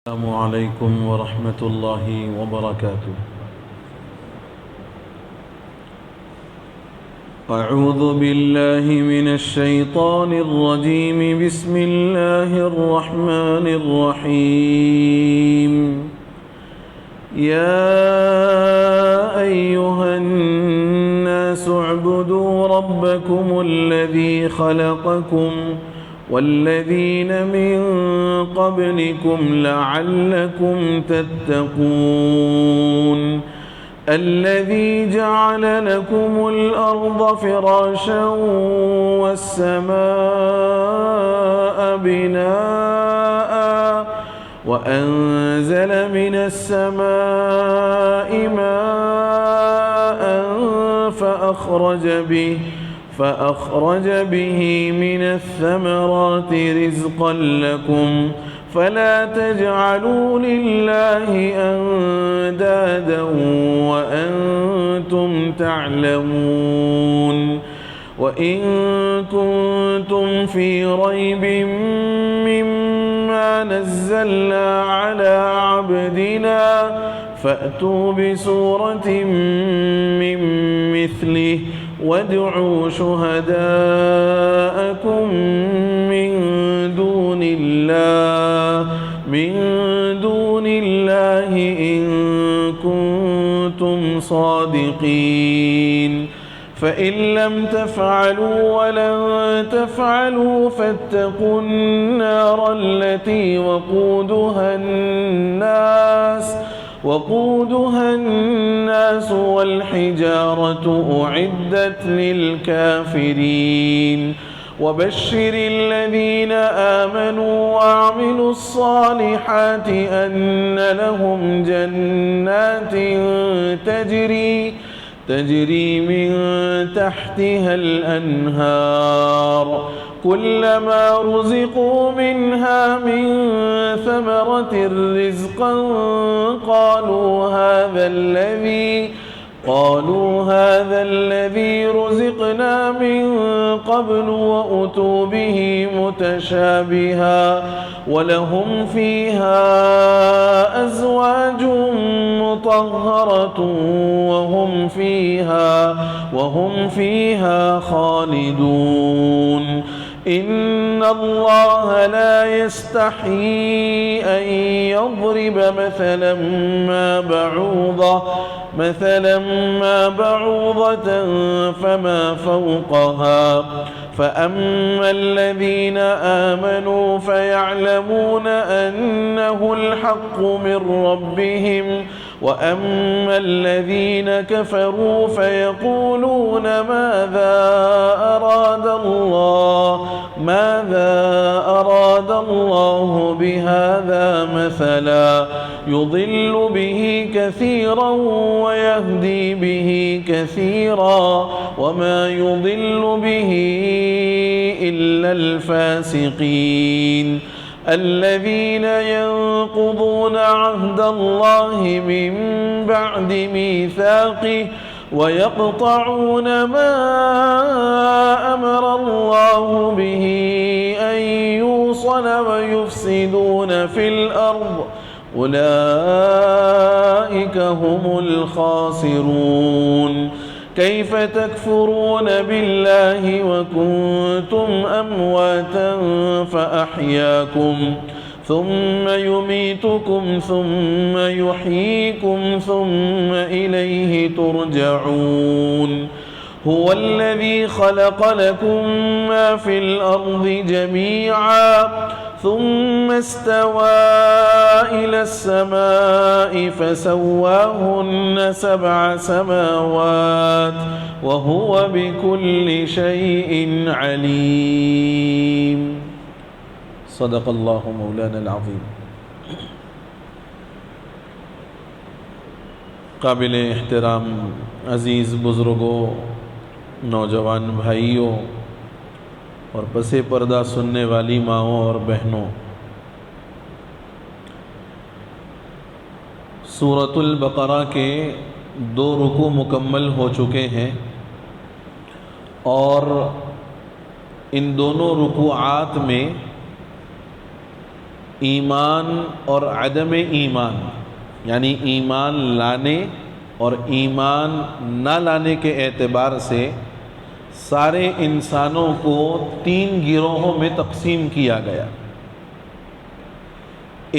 السلام عليكم ورحمة الله وبركاته. أعوذ بالله من الشيطان الرجيم. بسم الله الرحمن الرحيم. يا أيها الناس اعبدوا ربكم الذي خلقكم والذين من قبلكم لعلكم تتقون. الذي جعل لكم الأرض فراشا والسماء بناء وأنزل من السماء ماء فأخرج به من الثمرات رزقا لكم فلا تجعلوا لله أندادا وأنتم تعلمون. وإن كنتم في ريب مما نزلنا على عبدنا فأتوا بسورة من مثله وادعوا شهداءكم من دون الله إن كنتم صادقين. فإن لم تفعلوا ولن تفعلوا فاتقوا النار التي وقودها الناس والحجارة أعدت للكافرين. وبشر الذين آمنوا وعملوا الصالحات أن لهم جنات تجري من تحتها الأنهار كلما رزقوا منها من ثمرة رزقا قالوا هذا الذي رزقنا من قبل وأتوا به متشابها ولهم فيها أزواج مطهرة وهم فيها خالدون. إن الله لا يستحيي أن يضرب مثلا ما بعوضة فما فوقها فأما الذين آمنوا فيعلمون أنه الحق من ربهم وأما الذين كفروا فيقولون ماذا أراد الله بهذا مثلا يضل به كثيرا ويهدي به كثيرا وما يضل به إلا الفاسقين. الذين ينقضون عهد الله من بعد ميثاقه ويقطعون ما أمر الله به أن يوصل ويفسدون في الأرض أولئك هم الخاسرون. كيف تكفرون بالله وكنتم أمواتا فأحياكم ثم يميتكم ثم يحييكم ثم إليه ترجعون. هو الذي خلق لكم ما في الأرض جميعا ثم استوى إلى السماء فسواهن 7 سماوات وهو بكل شيء عليم. صدق اللہ مولانا العظیم. قابل احترام عزیز بزرگوں، نوجوان بھائیوں اور پس پردہ سننے والی ماؤں اور بہنوں، سورۃ البقرہ کے 2 رکوع مکمل ہو چکے ہیں اور ان دونوں رکوعات میں ایمان اور عدم ایمان، یعنی ایمان لانے اور ایمان نہ لانے کے اعتبار سے سارے انسانوں کو 3 گروہوں میں تقسیم کیا گیا۔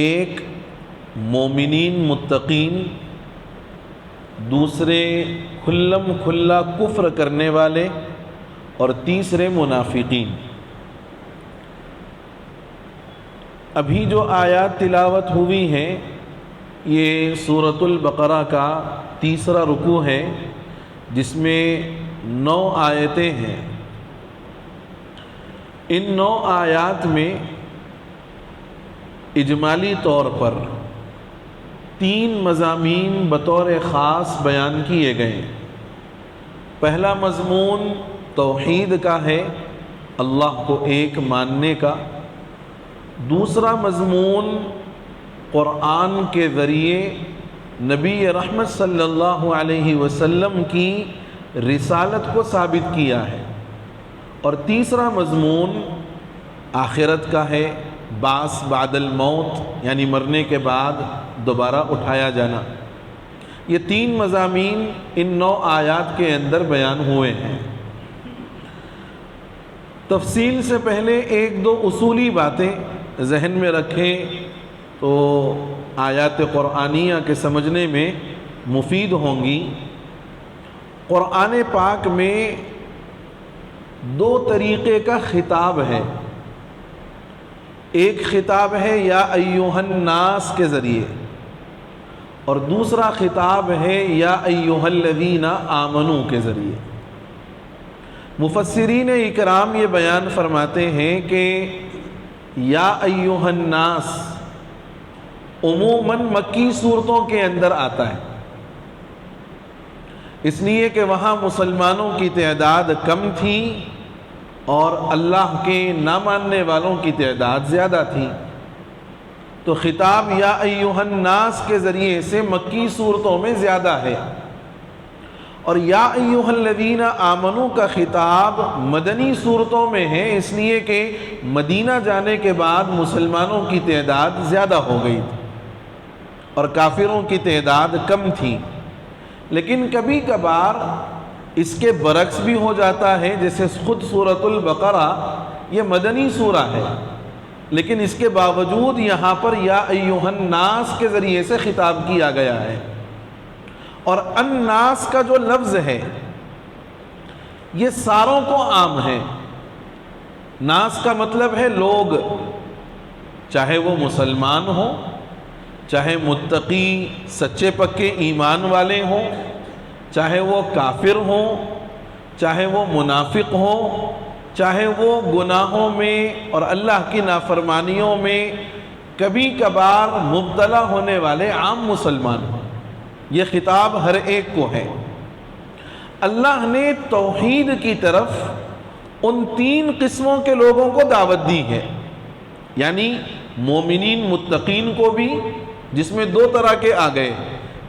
ایک مومنین متقین، دوسرے کھلم کھلا کفر کرنے والے، اور تیسرے منافقین۔ ابھی جو آیات تلاوت ہوئی ہیں یہ سورۃ البقرہ کا 3 رکوع ہے، جس میں 9 آیتیں ہیں۔ ان 9 آیات میں اجمالی طور پر 3 مضامین بطور خاص بیان کیے گئے۔ پہلا مضمون توحید کا ہے، اللہ کو ایک ماننے کا۔ دوسرا مضمون قرآن کے ذریعے نبی رحمت صلی اللہ علیہ وسلم کی رسالت کو ثابت کیا ہے، اور تیسرا مضمون آخرت کا ہے، بعث بعد الموت، یعنی مرنے کے بعد دوبارہ اٹھایا جانا۔ یہ 3 مضامین ان 9 آیات کے اندر بیان ہوئے ہیں۔ تفصیل سے پہلے 1-2 اصولی باتیں ذہن میں رکھیں تو آیات قرآنیہ کے سمجھنے میں مفید ہوں گی۔ قرآن پاک میں 2 طریقے کا خطاب ہے۔ ایک خطاب ہے یا ایھا الناس کے ذریعے، اور دوسرا خطاب ہے یا ایھا الذین آمنوا کے ذریعے۔ مفسرین اکرام یہ بیان فرماتے ہیں کہ یا ایھا الناس عموماً مکی صورتوں کے اندر آتا ہے، اس لیے کہ وہاں مسلمانوں کی تعداد کم تھی اور اللہ کے نہ ماننے والوں کی تعداد زیادہ تھی، تو خطاب یا ایھا الناس کے ذریعے سے مکی صورتوں میں زیادہ ہے، اور یا ایھا الذین آمنوا کا خطاب مدنی صورتوں میں ہے، اس لیے کہ مدینہ جانے کے بعد مسلمانوں کی تعداد زیادہ ہو گئی تھی اور کافروں کی تعداد کم تھی۔ لیکن کبھی کبھار اس کے برعکس بھی ہو جاتا ہے، جیسے خود سورۃ البقرہ یہ مدنی سورہ ہے، لیکن اس کے باوجود یہاں پر یا ایھا الناس کے ذریعے سے خطاب کیا گیا ہے۔ اور الناس کا جو لفظ ہے یہ ساروں کو عام ہے۔ ناس کا مطلب ہے لوگ، چاہے وہ مسلمان ہوں، چاہے متقی سچے پکے ایمان والے ہوں، چاہے وہ کافر ہوں، چاہے وہ منافق ہوں، چاہے وہ گناہوں میں اور اللہ کی نافرمانیوں میں کبھی کبھار مبتلا ہونے والے عام مسلمان ہوں۔ یہ خطاب ہر ایک کو ہے۔ اللہ نے توحید کی طرف ان 3 قسموں کے لوگوں کو دعوت دی ہے، یعنی مومنین متقین کو بھی، جس میں 2 طرح کے آ گئے،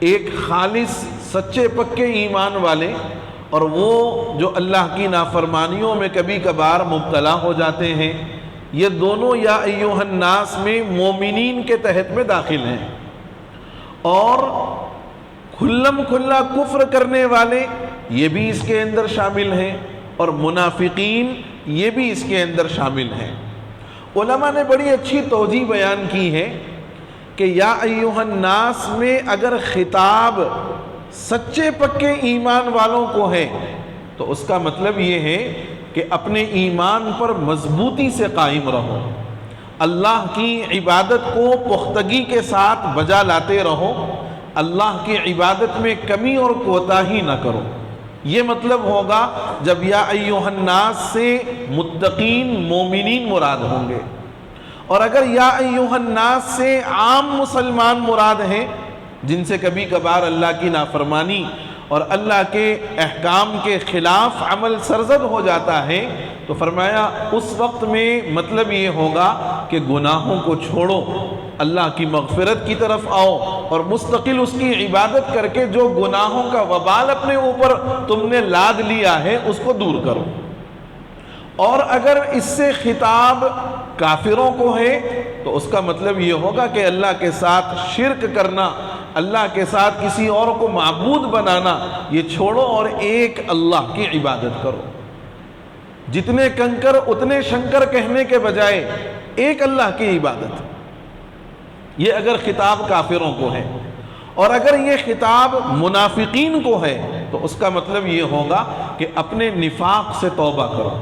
ایک خالص سچے پکے ایمان والے، اور وہ جو اللہ کی نافرمانیوں میں کبھی کبھار مبتلا ہو جاتے ہیں۔ یہ دونوں یا ایھا الناس میں مومنین کے تحت میں داخل ہیں۔ اور کھلم کھلا کفر کرنے والے یہ بھی اس کے اندر شامل ہیں، اور منافقین یہ بھی اس کے اندر شامل ہیں۔ علماء نے بڑی اچھی توجیہ بیان کی ہے کہ یا ایھا الناس میں اگر خطاب سچے پکے ایمان والوں کو ہے تو اس کا مطلب یہ ہے کہ اپنے ایمان پر مضبوطی سے قائم رہو، اللہ کی عبادت کو پختگی کے ساتھ بجا لاتے رہو، اللہ کی عبادت میں کمی اور کوتاہی نہ کرو۔ یہ مطلب ہوگا جب یا ایھا الناس سے متقین مومنین مراد ہوں گے۔ اور اگر یا ایھا الناس سے عام مسلمان مراد ہیں جن سے کبھی کبھار اللہ کی نافرمانی اور اللہ کے احکام کے خلاف عمل سرزد ہو جاتا ہے، تو فرمایا اس وقت میں مطلب یہ ہوگا کہ گناہوں کو چھوڑو، اللہ کی مغفرت کی طرف آؤ، اور مستقل اس کی عبادت کر کے جو گناہوں کا وبال اپنے اوپر تم نے لاد لیا ہے اس کو دور کرو۔ اور اگر اس سے خطاب کافروں کو ہے تو اس کا مطلب یہ ہوگا کہ اللہ کے ساتھ شرک کرنا، اللہ کے ساتھ کسی اور کو معبود بنانا یہ چھوڑو اور ایک اللہ کی عبادت کرو۔ جتنے کنکر اتنے شنکر کہنے کے بجائے ایک اللہ کی عبادت، یہ اگر خطاب کافروں کو ہے۔ اور اگر یہ خطاب منافقین کو ہے تو اس کا مطلب یہ ہوگا کہ اپنے نفاق سے توبہ کرو،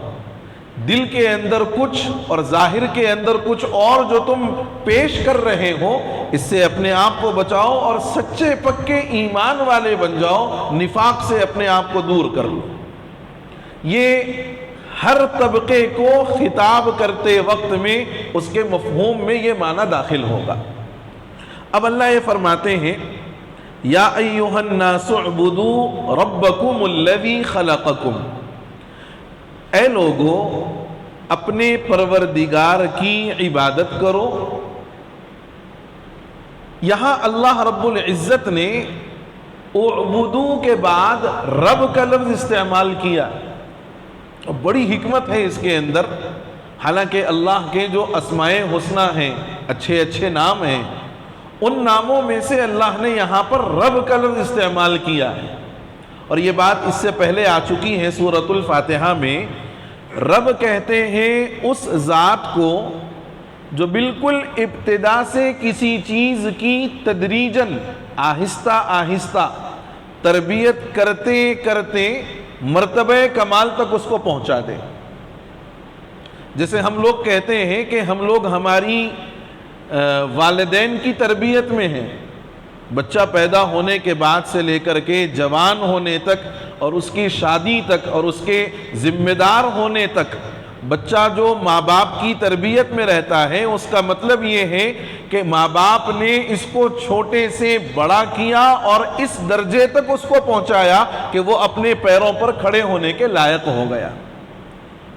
دل کے اندر کچھ اور ظاہر کے اندر کچھ اور جو تم پیش کر رہے ہو اس سے اپنے آپ کو بچاؤ اور سچے پکے ایمان والے بن جاؤ، نفاق سے اپنے آپ کو دور کر لو۔ یہ ہر طبقے کو خطاب کرتے وقت میں اس کے مفہوم میں یہ معنی داخل ہوگا۔ اب اللہ یہ فرماتے ہیں یا ایھا الناس اعبدوا ربکم الذی خلقکم، اے لوگو اپنے پروردگار کی عبادت کرو۔ یہاں اللہ رب العزت نے اعبدو کے بعد رب کا لفظ استعمال کیا، بڑی حکمت ہے اس کے اندر۔ حالانکہ اللہ کے جو اسماء حسنی ہیں، اچھے اچھے نام ہیں، ان ناموں میں سے اللہ نے یہاں پر رب کا لفظ استعمال کیا ہے، اور یہ بات اس سے پہلے آ چکی ہے سورۃ الفاتحہ میں۔ رب کہتے ہیں اس ذات کو جو بالکل ابتدا سے کسی چیز کی تدریجاً آہستہ آہستہ تربیت کرتے کرتے مرتبہ کمال تک اس کو پہنچا دے۔ جیسے ہم لوگ کہتے ہیں کہ ہم لوگ ہماری والدین کی تربیت میں ہیں، بچہ پیدا ہونے کے بعد سے لے کر کے جوان ہونے تک اور اس کی شادی تک اور اس کے ذمہ دار ہونے تک بچہ جو ماں باپ کی تربیت میں رہتا ہے، اس کا مطلب یہ ہے کہ ماں باپ نے اس کو چھوٹے سے بڑا کیا اور اس درجے تک اس کو پہنچایا کہ وہ اپنے پیروں پر کھڑے ہونے کے لائق ہو گیا۔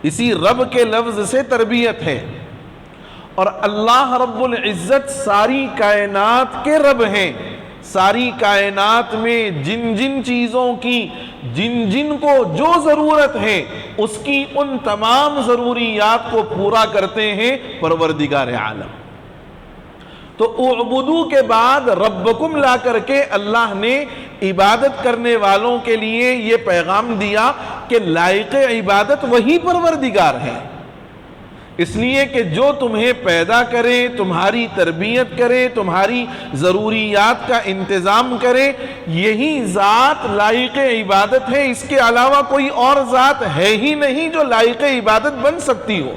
اسی رب کے لفظ سے تربیت ہے۔ اور اللہ رب العزت ساری کائنات کے رب ہیں، ساری کائنات میں جن جن چیزوں کی جن جن کو جو ضرورت ہے اس کی ان تمام ضروریات کو پورا کرتے ہیں پروردگار عالم۔ تو اعبدو کے بعد ربکم لا کر کے اللہ نے عبادت کرنے والوں کے لیے یہ پیغام دیا کہ لائق عبادت وہی پروردگار ہے، اس لیے کہ جو تمہیں پیدا کرے، تمہاری تربیت کرے، تمہاری ضروریات کا انتظام کرے، یہی ذات لائق عبادت ہے۔ اس کے علاوہ کوئی اور ذات ہے ہی نہیں جو لائق عبادت بن سکتی ہو۔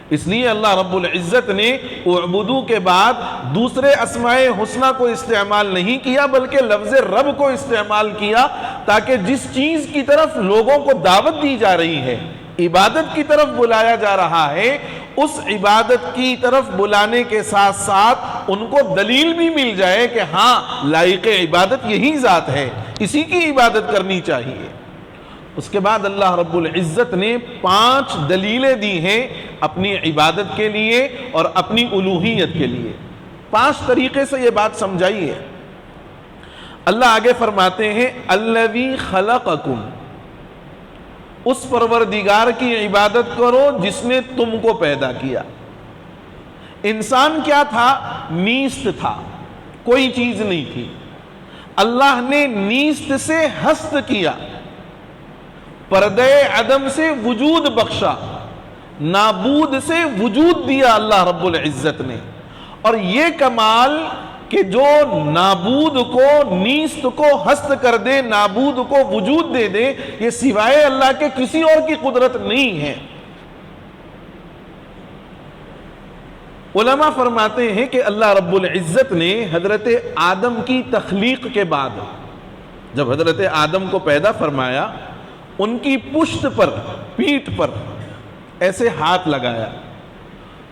اس لیے اللہ رب العزت نے اعبدو کے بعد دوسرے اسماء حسنی کو استعمال نہیں کیا بلکہ لفظ رب کو استعمال کیا، تاکہ جس چیز کی طرف لوگوں کو دعوت دی جا رہی ہے، عبادت کی طرف بلایا جا رہا ہے، اس عبادت کی طرف بلانے کے ساتھ ساتھ ان کو دلیل بھی مل جائے کہ ہاں لائق عبادت یہی ذات ہے، اسی کی عبادت کرنی چاہیے۔ اس کے بعد اللہ رب العزت نے 5 دلیلیں دی ہیں اپنی عبادت کے لیے اور اپنی الوہیت کے لیے۔ 5 طریقے سے یہ بات سمجھائیے۔ اللہ آگے فرماتے ہیں الذی خلقکم، اس پروردگار کی عبادت کرو جس نے تم کو پیدا کیا۔ انسان کیا تھا؟ نیست تھا، کوئی چیز نہیں تھی، اللہ نے نیست سے ہست کیا، پردے عدم سے وجود بخشا، نابود سے وجود دیا اللہ رب العزت نے۔ اور یہ کمال کہ جو نابود کو، نیست کو ہست کر دے، نابود کو وجود دے دے، یہ سوائے اللہ کے کسی اور کی قدرت نہیں ہے۔ علماء فرماتے ہیں کہ اللہ رب العزت نے حضرت آدم کی تخلیق کے بعد جب حضرت آدم کو پیدا فرمایا، ان کی پشت پر، پیٹھ پر ایسے ہاتھ لگایا،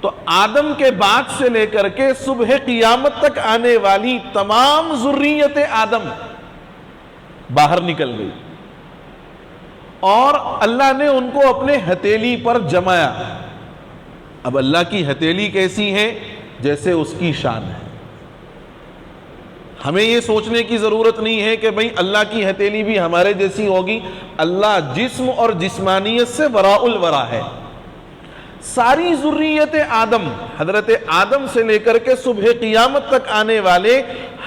تو آدم کے بعد سے لے کر کے صبح قیامت تک آنے والی تمام ذریت آدم باہر نکل گئی، اور اللہ نے ان کو اپنے ہتھیلی پر جمایا۔ اب اللہ کی ہتھیلی کیسی ہے؟ جیسے اس کی شان ہے۔ ہمیں یہ سوچنے کی ضرورت نہیں ہے کہ بھئی اللہ کی ہتھیلی بھی ہمارے جیسی ہوگی۔ اللہ جسم اور جسمانیت سے وراء الورا ہے، ساری ذریت آدم، حضرت آدم سے لے کر کے صبح قیامت تک آنے والے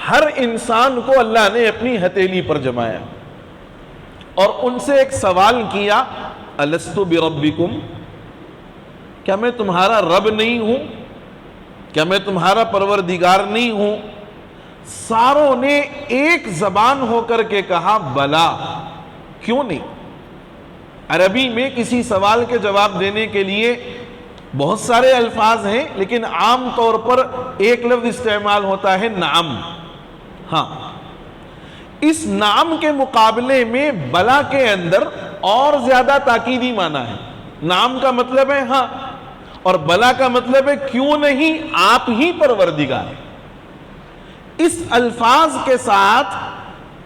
ہر انسان کو اللہ نے اپنی ہتھیلی پر جمایا اور ان سے ایک سوال کیا، الست بربکم، کیا میں تمہارا رب نہیں ہوں؟ کیا میں تمہارا پروردگار نہیں ہوں؟ ساروں نے ایک زبان ہو کر کے کہا بلا، کیوں نہیں؟ عربی میں کسی سوال کے جواب دینے کے لیے بہت سارے الفاظ ہیں، لیکن عام طور پر ایک لفظ استعمال ہوتا ہے نعم۔ ہاں، اس نعم کے مقابلے میں بلا کے اندر اور زیادہ تاکیدی معنی ہے۔ نعم کا مطلب ہے ہاں، اور بلا کا مطلب ہے کیوں نہیں، آپ ہی پروردگار۔ اس الفاظ کے ساتھ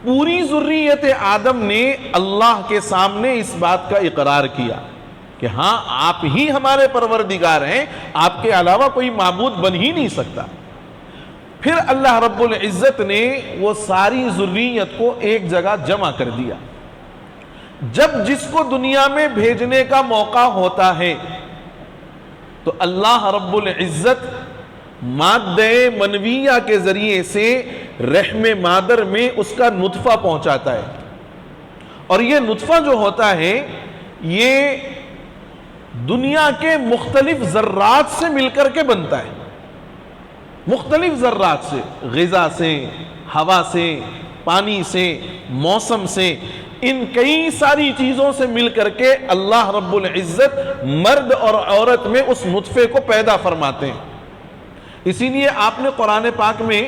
پوری ذریت آدم نے اللہ کے سامنے اس بات کا اقرار کیا کہ ہاں آپ ہی ہمارے پروردگار ہیں، آپ کے علاوہ کوئی معبود بن ہی نہیں سکتا۔ پھر اللہ رب العزت نے وہ ساری ذریت کو ایک جگہ جمع کر دیا۔ جب جس کو دنیا میں بھیجنے کا موقع ہوتا ہے تو اللہ رب العزت مادہ منویہ کے ذریعے سے رحم مادر میں اس کا نطفہ پہنچاتا ہے، اور یہ نطفہ جو ہوتا ہے یہ دنیا کے مختلف ذرات سے مل کر کے بنتا ہے، مختلف ذرات سے، غذا سے، ہوا سے، پانی سے، موسم سے، ان کئی ساری چیزوں سے مل کر کے اللہ رب العزت مرد اور عورت میں اس نطفے کو پیدا فرماتے ہیں۔ اسی لیے آپ نے قرآن پاک میں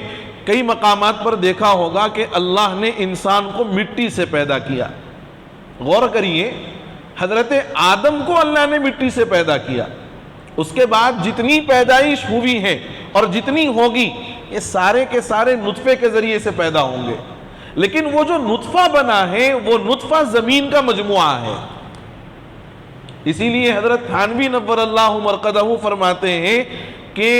کئی مقامات پر دیکھا ہوگا کہ اللہ نے انسان کو مٹی سے پیدا کیا۔ غور کریے، حضرت آدم کو اللہ نے مٹی سے پیدا کیا، اس کے بعد جتنی پیدائش ہوئی ہے اور جتنی ہوگی یہ سارے کے سارے نطفے کے ذریعے سے پیدا ہوں گے، لیکن وہ جو نطفہ بنا ہے وہ نطفہ زمین کا مجموعہ ہے۔ اسی لیے حضرت تھانوی نور اللہ مرقدہ فرماتے ہیں کہ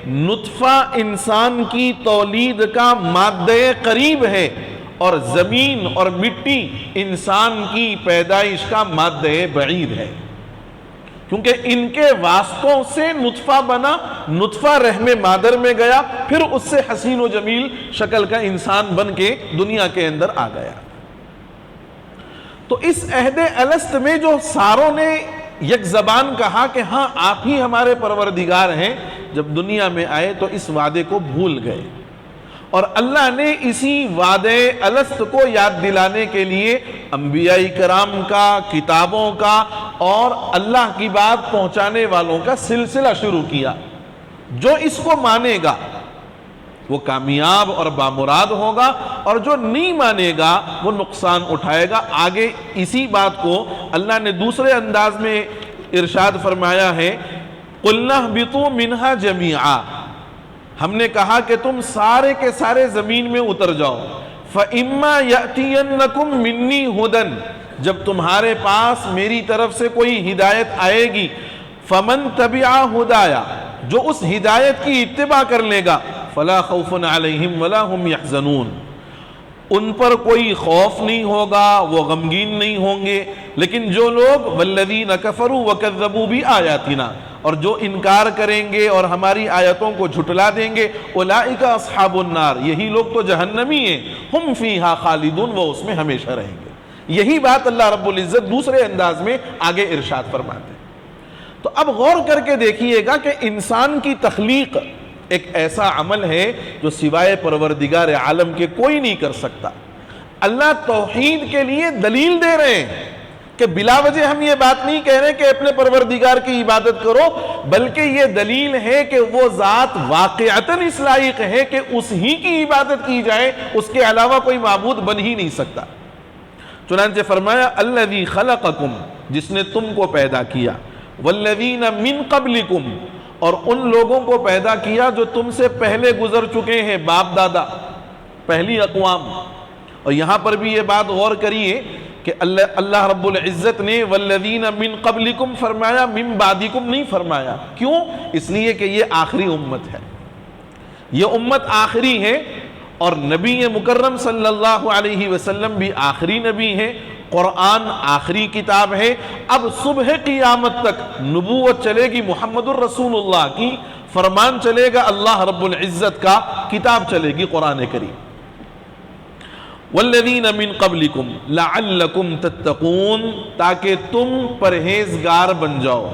نطفہ انسان کی تولید کا مادہ قریب ہے اور زمین اور مٹی انسان کی پیدائش کا مادہ بعید ہے، کیونکہ ان کے واسطوں سے نطفہ بنا، نطفہ رحم مادر میں گیا، پھر اس سے حسین و جمیل شکل کا انسان بن کے دنیا کے اندر آ گیا۔ تو اس عہد الست میں جو ساروں نے یک زبان کہا کہ ہاں آپ ہی ہمارے پروردگار ہیں، جب دنیا میں آئے تو اس وعدے کو بھول گئے، اور اللہ نے اسی وعدے الست کو یاد دلانے کے لیے انبیاء کرام کا، کتابوں کا اور اللہ کی بات پہنچانے والوں کا سلسلہ شروع کیا۔ جو اس کو مانے گا وہ کامیاب اور بامراد ہوگا، اور جو نہیں مانے گا وہ نقصان اٹھائے گا۔ آگے اسی بات کو اللہ نے دوسرے انداز میں ارشاد فرمایا ہے، قُلْنَا اهْبِطُوا مِنْهَا جَمِيعًا، ہم نے کہا کہ تم سارے کے سارے زمین میں اتر جاؤ، فَإِمَّا يَأْتِيَنَّكُمْ مِنِّي هُدًى، جب تمہارے پاس میری طرف سے کوئی ہدایت آئے گی، فَمَن تَبِعَ هُدَايَ، جو اس ہدایت کی اتباع کر لے گا، فَلَا خَوْفٌ عَلَيْهِمْ وَلَا هُمْ يَحْزَنُونَ، ان پر کوئی خوف نہیں ہوگا، وہ غمگین نہیں ہوں گے۔ لیکن جو لوگ وَالَّذِينَ كَفَرُوا وَكَذَّبُوا بِآيَاتِنَا، اور جو انکار کریں گے اور ہماری آیتوں کو جھٹلا دیں گے، اولئک اصحاب النار، یہی لوگ تو جہنمی ہیں، ہم فیہا خالدون، وہ اس میں ہمیشہ رہیں گے۔ یہی بات اللہ رب العزت دوسرے انداز میں آگے ارشاد فرماتے ہیں۔ تو اب غور کر کے دیکھیے گا کہ انسان کی تخلیق ایک ایسا عمل ہے جو سوائے پروردگار عالم کے کوئی نہیں کر سکتا۔ اللہ توحید کے لیے دلیل دے رہے ہیں کہ بلا وجہ ہم یہ بات نہیں کہہ رہے کہ اپنے پروردگار کی عبادت کرو، بلکہ یہ دلیل ہے کہ وہ ذات واقعتاً اس لائق ہے کہ اس ہی کی عبادت کی جائے، اس کے علاوہ کوئی معبود بن ہی نہیں سکتا۔ چنانچہ فرمایا الذی خلقکم، جس نے تم کو پیدا کیا، والذین من قبلکم، اور ان لوگوں کو پیدا کیا جو تم سے پہلے گزر چکے ہیں، باپ دادا، پہلی اقوام۔ اور یہاں پر بھی یہ بات غور کریے کہ اللہ رب العزت نے والذین من قبلکم فرمایا، من بعدکم نہیں فرمایا۔ کیوں؟ اس لیے کہ یہ آخری امت ہے، یہ امت آخری ہے، اور نبی مکرم صلی اللہ علیہ وسلم بھی آخری نبی ہے، قرآن آخری کتاب ہے، اب صبح قیامت تک نبوت چلے گی محمد الرسول اللہ کی، فرمان چلے گا اللہ رب العزت کا، کتاب چلے گی قرآن کریم۔ والذین من قبلکم لعلکم تتقون، تاکہ تم پرہیزگار بن جاؤ۔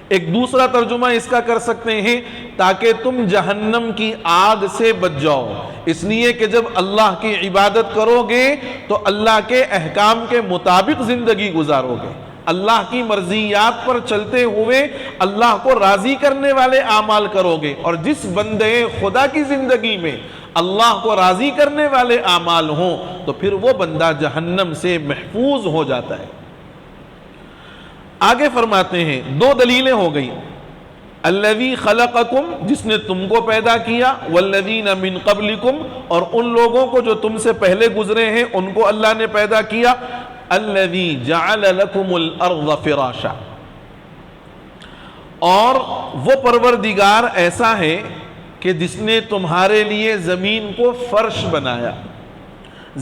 ایک دوسرا ترجمہ اس کا کر سکتے ہیں تاکہ تم جہنم کی آگ سے بچ جاؤ، اس لیے کہ جب اللہ کی عبادت کرو گے تو اللہ کے احکام کے مطابق زندگی گزارو گے، اللہ کی مرضیات پر چلتے ہوئے اللہ کو راضی کرنے والے اعمال کرو گے، اور جس بندے خدا کی زندگی میں اللہ کو راضی کرنے والے اعمال ہوں تو پھر وہ بندہ جہنم سے محفوظ ہو جاتا ہے۔ آگے فرماتے ہیں دو دلیلیں ہو گئی، الذی خلقکم، جس نے تم کو پیدا کیا، والذین من قبلکم، اور ان لوگوں کو جو تم سے پہلے گزرے ہیں ان کو اللہ نے پیدا کیا، الذی جعل لکم الارض فراشا، اور وہ پروردگار ایسا ہے کہ جس نے تمہارے لیے زمین کو فرش بنایا۔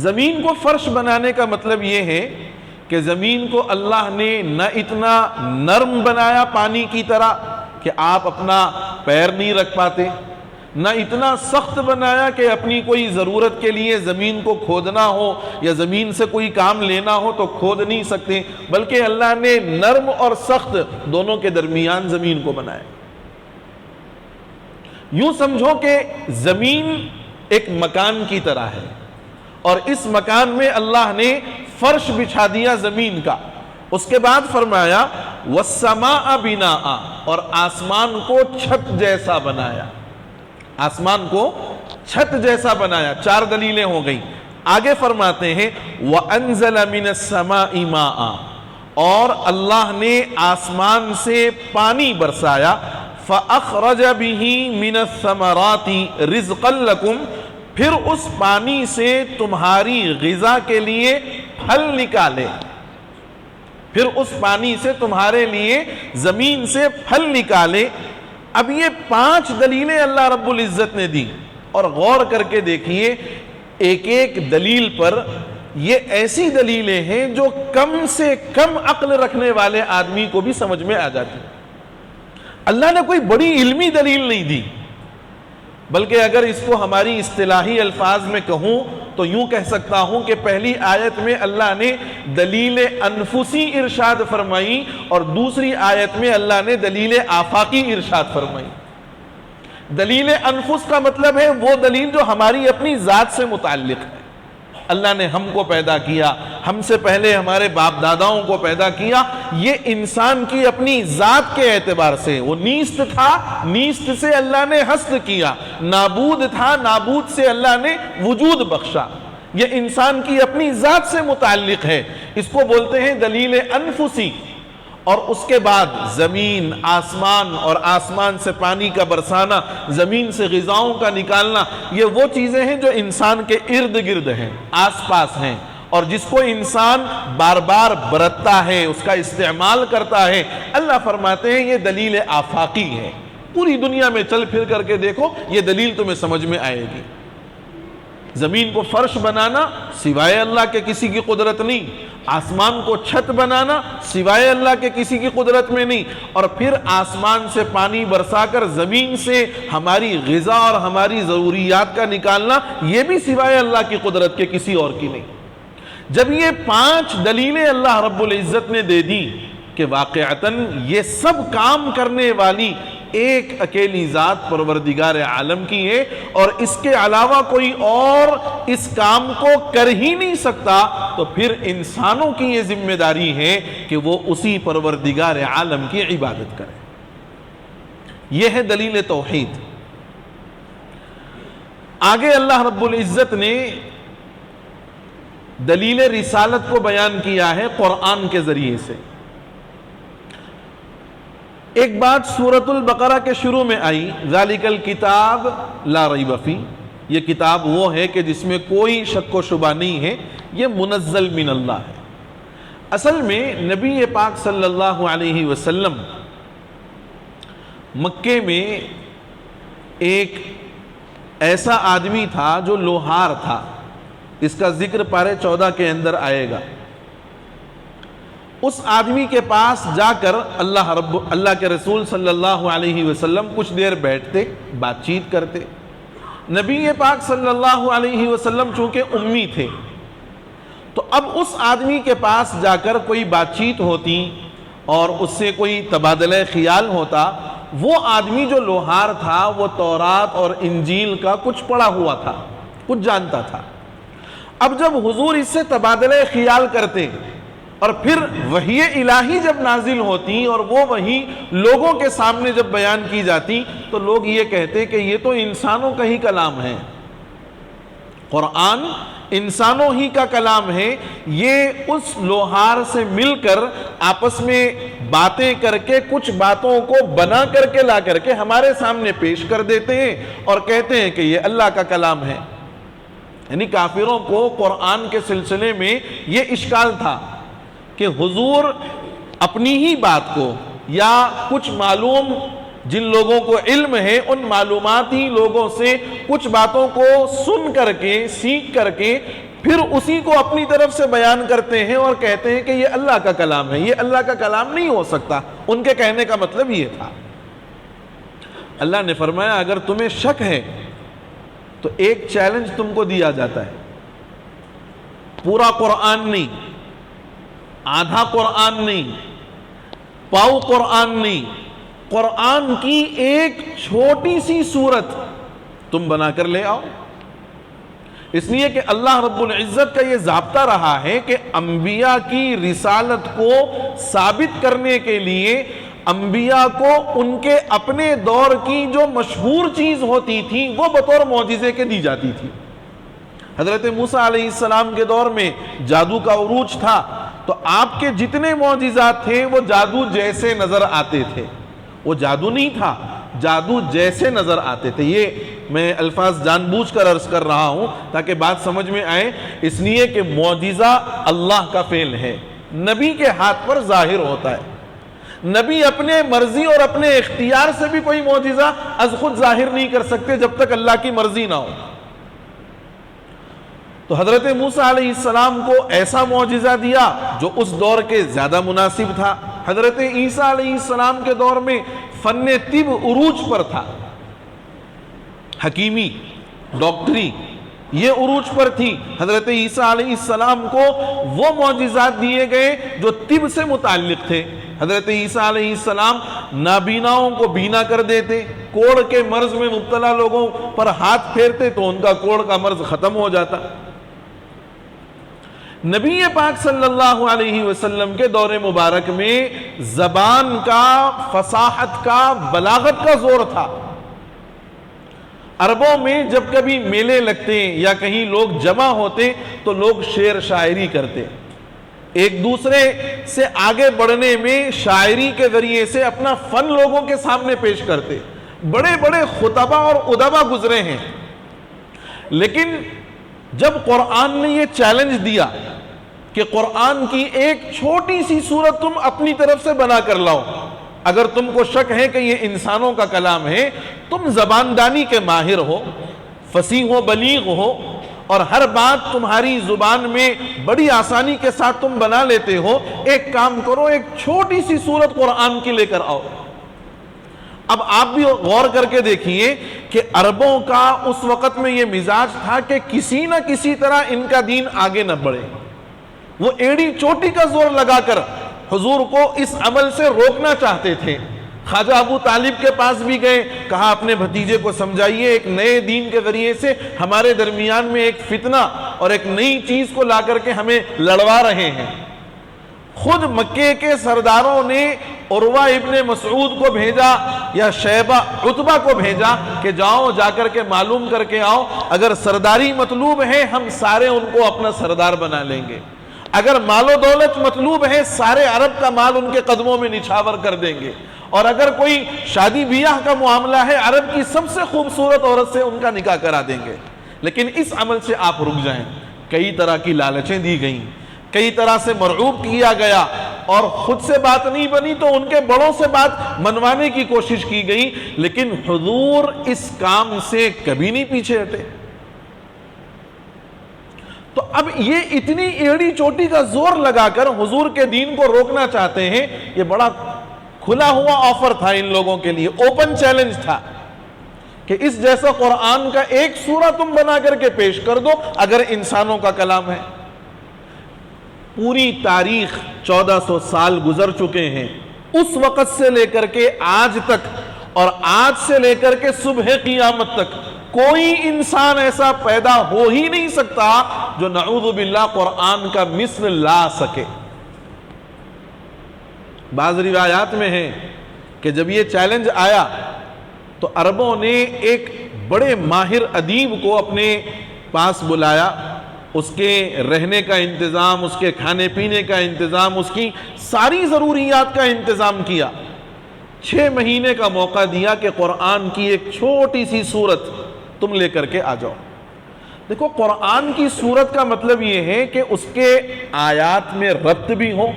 زمین کو فرش بنانے کا مطلب یہ ہے کہ زمین کو اللہ نے نہ اتنا نرم بنایا پانی کی طرح کہ آپ اپنا پیر نہیں رکھ پاتے، نہ اتنا سخت بنایا کہ اپنی کوئی ضرورت کے لیے زمین کو کھودنا ہو یا زمین سے کوئی کام لینا ہو تو کھود نہیں سکتے، بلکہ اللہ نے نرم اور سخت دونوں کے درمیان زمین کو بنایا۔ یوں سمجھو کہ زمین ایک مکان کی طرح ہے، اور اس مکان میں اللہ نے فرش بچھا دیا زمین کا۔ اس کے بعد فرمایا وَالسَّمَاءَ بِنَاءً، اور آسمان کو چھت جیسا بنایا، آسمان کو چھت جیسا بنایا۔ چار دلیلیں ہو گئی۔ آگے فرماتے ہیں وَأَنزَلَ مِنَ السَّمَاءِ مَاءً، اور اللہ نے آسمان سے پانی برسایا، فَأَخْرَجَ بِهِ مِنَ الثَّمَرَاتِ رِزْقًا لَكُمْ، پھر اس پانی سے تمہاری غذا کے لیے پھل نکالے، پھر اس پانی سے تمہارے لیے زمین سے پھل نکالے۔ اب یہ 5 دلیلیں اللہ رب العزت نے دی، اور غور کر کے دیکھیے ایک ایک دلیل پر، یہ ایسی دلیلیں ہیں جو کم سے کم عقل رکھنے والے آدمی کو بھی سمجھ میں آ جاتی۔ اللہ نے کوئی بڑی علمی دلیل نہیں دی، بلکہ اگر اس کو ہماری اصطلاحی الفاظ میں کہوں تو یوں کہہ سکتا ہوں کہ پہلی آیت میں اللہ نے دلیل انفسی ارشاد فرمائی، اور دوسری آیت میں اللہ نے دلیل آفاقی ارشاد فرمائی۔ دلیل انفس کا مطلب ہے وہ دلیل جو ہماری اپنی ذات سے متعلق ہے۔ اللہ نے ہم کو پیدا کیا، ہم سے پہلے ہمارے باپ داداؤں کو پیدا کیا، یہ انسان کی اپنی ذات کے اعتبار سے، وہ نیست تھا، نیست سے اللہ نے ہست کیا، نابود تھا، نابود سے اللہ نے وجود بخشا۔ یہ انسان کی اپنی ذات سے متعلق ہے، اس کو بولتے ہیں دلیل انفسی۔ اور اس کے بعد زمین، آسمان، اور آسمان سے پانی کا برسانا، زمین سے غذاؤں کا نکالنا، یہ وہ چیزیں ہیں جو انسان کے ارد گرد ہیں، آس پاس ہیں، اور جس کو انسان بار بار برتتا ہے، اس کا استعمال کرتا ہے۔ اللہ فرماتے ہیں یہ دلیل آفاقی ہے، پوری دنیا میں چل پھر کر کے دیکھو، یہ دلیل تمہیں سمجھ میں آئے گی۔ زمین کو فرش بنانا سوائے اللہ کے کسی کی قدرت نہیں، آسمان کو چھت بنانا سوائے اللہ کے کسی کی قدرت میں نہیں، اور پھر آسمان سے پانی برسا کر زمین سے ہماری غذا اور ہماری ضروریات کا نکالنا، یہ بھی سوائے اللہ کی قدرت کے کسی اور کی نہیں۔ جب یہ 5 دلیلیں اللہ رب العزت نے دے دی کہ واقعتاً یہ سب کام کرنے والی ایک اکیلی ذات پروردگار عالم کی ہے، اور اس کے علاوہ کوئی اور اس کام کو کر ہی نہیں سکتا، تو پھر انسانوں کی یہ ذمہ داری ہے کہ وہ اسی پروردگار عالم کی عبادت کریں۔ یہ ہے دلیل توحید۔ آگے اللہ رب العزت نے دلیل رسالت کو بیان کیا ہے قرآن کے ذریعے سے۔ ایک بات سورۃ البقرہ کے شروع میں آئی، ذالک الکتاب لا ریب فیہ، یہ کتاب وہ ہے کہ جس میں کوئی شک و شبہ نہیں ہے، یہ منزل من اللہ ہے۔ اصل میں نبی پاک صلی اللہ علیہ وسلم مکے میں ایک ایسا آدمی تھا جو لوہار تھا، اس کا ذکر پارے 14 کے اندر آئے گا۔ اس آدمی کے پاس جا کر اللہ کے رسول صلی اللہ علیہ وسلم کچھ دیر بیٹھتے، بات چیت کرتے۔ نبی پاک صلی اللہ علیہ وسلم چونکہ امی تھے تو اب اس آدمی کے پاس جا کر کوئی بات چیت ہوتی اور اس سے کوئی تبادلہ خیال ہوتا۔ وہ آدمی جو لوہار تھا وہ تورات اور انجیل کا کچھ پڑھا ہوا تھا، کچھ جانتا تھا۔ اب جب حضور اس سے تبادلہ خیال کرتے اور پھر وحی الہی جب نازل ہوتی اور وہ وحی لوگوں کے سامنے جب بیان کی جاتی تو لوگ یہ کہتے کہ یہ تو انسانوں کا ہی کلام ہے، قرآن انسانوں ہی کا کلام ہے، یہ اس لوہار سے مل کر آپس میں باتیں کر کے کچھ باتوں کو بنا کر کے لا کر کے ہمارے سامنے پیش کر دیتے ہیں اور کہتے ہیں کہ یہ اللہ کا کلام ہے۔ یعنی کافروں کو قرآن کے سلسلے میں یہ اشکال تھا کہ حضور اپنی ہی بات کو یا کچھ معلوم جن لوگوں کو علم ہے ان معلوماتی لوگوں سے کچھ باتوں کو سن کر کے سیکھ کر کے پھر اسی کو اپنی طرف سے بیان کرتے ہیں اور کہتے ہیں کہ یہ اللہ کا کلام ہے۔ یہ اللہ کا کلام نہیں ہو سکتا، ان کے کہنے کا مطلب یہ تھا۔ اللہ نے فرمایا اگر تمہیں شک ہے تو ایک چیلنج تم کو دیا جاتا ہے، پورا قرآن نہیں، آدھا قرآن نہیں، پاؤ قرآن نہیں، قرآن کی ایک چھوٹی سی صورت تم بنا کر لے آؤ۔ اس لیے کہ اللہ رب العزت کا یہ ضابطہ رہا ہے کہ انبیاء کی رسالت کو ثابت کرنے کے لیے انبیاء کو ان کے اپنے دور کی جو مشہور چیز ہوتی تھی وہ بطور معجزے کے دی جاتی تھی۔ حضرت موسیٰ علیہ السلام کے دور میں جادو کا عروج تھا تو آپ کے جتنے معجزات تھے وہ جادو جیسے نظر آتے تھے، وہ جادو نہیں تھا، جادو جیسے نظر آتے تھے۔ یہ میں الفاظ جان بوجھ کر عرض کر رہا ہوں تاکہ بات سمجھ میں آئے، اس لیے کہ معجزہ اللہ کا فعل ہے، نبی کے ہاتھ پر ظاہر ہوتا ہے۔ نبی اپنے مرضی اور اپنے اختیار سے بھی کوئی معجزہ از خود ظاہر نہیں کر سکتے جب تک اللہ کی مرضی نہ ہو۔ تو حضرت موسیٰ علیہ السلام کو ایسا معجزہ دیا جو اس دور کے زیادہ مناسب تھا۔ حضرت عیسیٰ علیہ السلام کے دور میں فن طب عروج پر تھا، حکیمی، ڈاکٹری یہ عروج پر تھی۔ حضرت عیسیٰ علیہ السلام کو وہ معجزات دیے گئے جو طب سے متعلق تھے۔ حضرت عیسیٰ علیہ السلام نابیناؤں کو بینا کر دیتے، کوڑ کے مرض میں مبتلا لوگوں پر ہاتھ پھیرتے تو ان کا کوڑ کا مرض ختم ہو جاتا۔ نبی پاک صلی اللہ علیہ وسلم کے دور مبارک میں زبان کا، فصاحت کا، بلاغت کا زور تھا۔ عربوں میں جب کبھی میلے لگتے یا کہیں لوگ جمع ہوتے تو لوگ شعر شاعری کرتے، ایک دوسرے سے آگے بڑھنے میں شاعری کے ذریعے سے اپنا فن لوگوں کے سامنے پیش کرتے۔ بڑے بڑے خطبہ اور ادبا گزرے ہیں، لیکن جب قرآن نے یہ چیلنج دیا کہ قرآن کی ایک چھوٹی سی سورت تم اپنی طرف سے بنا کر لاؤ، اگر تم کو شک ہے کہ یہ انسانوں کا کلام ہے، تم زبان دانی کے ماہر ہو، فصیح و بلیغ ہو اور ہر بات تمہاری زبان میں بڑی آسانی کے ساتھ تم بنا لیتے ہو، ایک کام کرو، ایک چھوٹی سی سورت قرآن کی لے کر آؤ۔ اب آپ بھی غور کر کے دیکھیے کہ عربوں کا اس وقت میں یہ مزاج تھا کہ کسی نہ کسی طرح ان کا دین آگے نہ بڑھے۔ وہ ایڑی چوٹی کا زور لگا کر حضور کو اس عمل سے روکنا چاہتے تھے۔ خواجہ ابو طالب کے پاس بھی گئے، کہا اپنے بھتیجے کو سمجھائیے، ایک نئے دین کے ذریعے سے ہمارے درمیان میں ایک فتنہ اور ایک نئی چیز کو لا کر کے ہمیں لڑوا رہے ہیں۔ خود مکے کے سرداروں نے عروہ ابن مسعود کو بھیجا یا شیبہ عتبہ کو بھیجا کہ جاؤ جا کر کے معلوم کر کے آؤ، اگر سرداری مطلوب ہے ہم سارے ان کو اپنا سردار بنا لیں گے، اگر مال و دولت مطلوب ہے سارے عرب کا مال ان کے قدموں میں نچھاور کر دیں گے، اور اگر کوئی شادی بیاہ کا معاملہ ہے عرب کی سب سے خوبصورت عورت سے ان کا نکاح کرا دیں گے، لیکن اس عمل سے آپ رک جائیں۔ کئی طرح کی لالچیں دی گئیں، کئی طرح سے مرعوب کیا گیا، اور خود سے بات نہیں بنی تو ان کے بڑوں سے بات منوانے کی کوشش کی گئی، لیکن حضور اس کام سے کبھی نہیں پیچھے ہٹے۔ تو اب یہ اتنی ایڑی چوٹی کا زور لگا کر حضور کے دین کو روکنا چاہتے ہیں. یہ بڑا کھلا ہوا آفر تھا ان لوگوں کے لیے, اوپن چیلنج تھا کہ اس جیسا قرآن کا ایک سورہ تم بنا کر کے پیش کر دو اگر انسانوں کا کلام ہے. پوری تاریخ 1400 سال گزر چکے ہیں, اس وقت سے لے کر کے آج تک, اور آج سے لے کر کے صبح قیامت تک کوئی انسان ایسا پیدا ہو ہی نہیں سکتا جو نعوذ باللہ قرآن کا مثل لا سکے. بعض روایات میں ہے کہ جب یہ چیلنج آیا تو عربوں نے ایک بڑے ماہر ادیب کو اپنے پاس بلایا, اس کے رہنے کا انتظام, اس کے کھانے پینے کا انتظام, اس کی ساری ضروریات کا انتظام کیا. 6 مہینے کا موقع دیا کہ قرآن کی ایک چھوٹی سی سورت تم لے کر کے آ جاؤ. دیکھو, قرآن کی سورت کا مطلب یہ ہے کہ اس کے آیات میں ربط بھی ہو,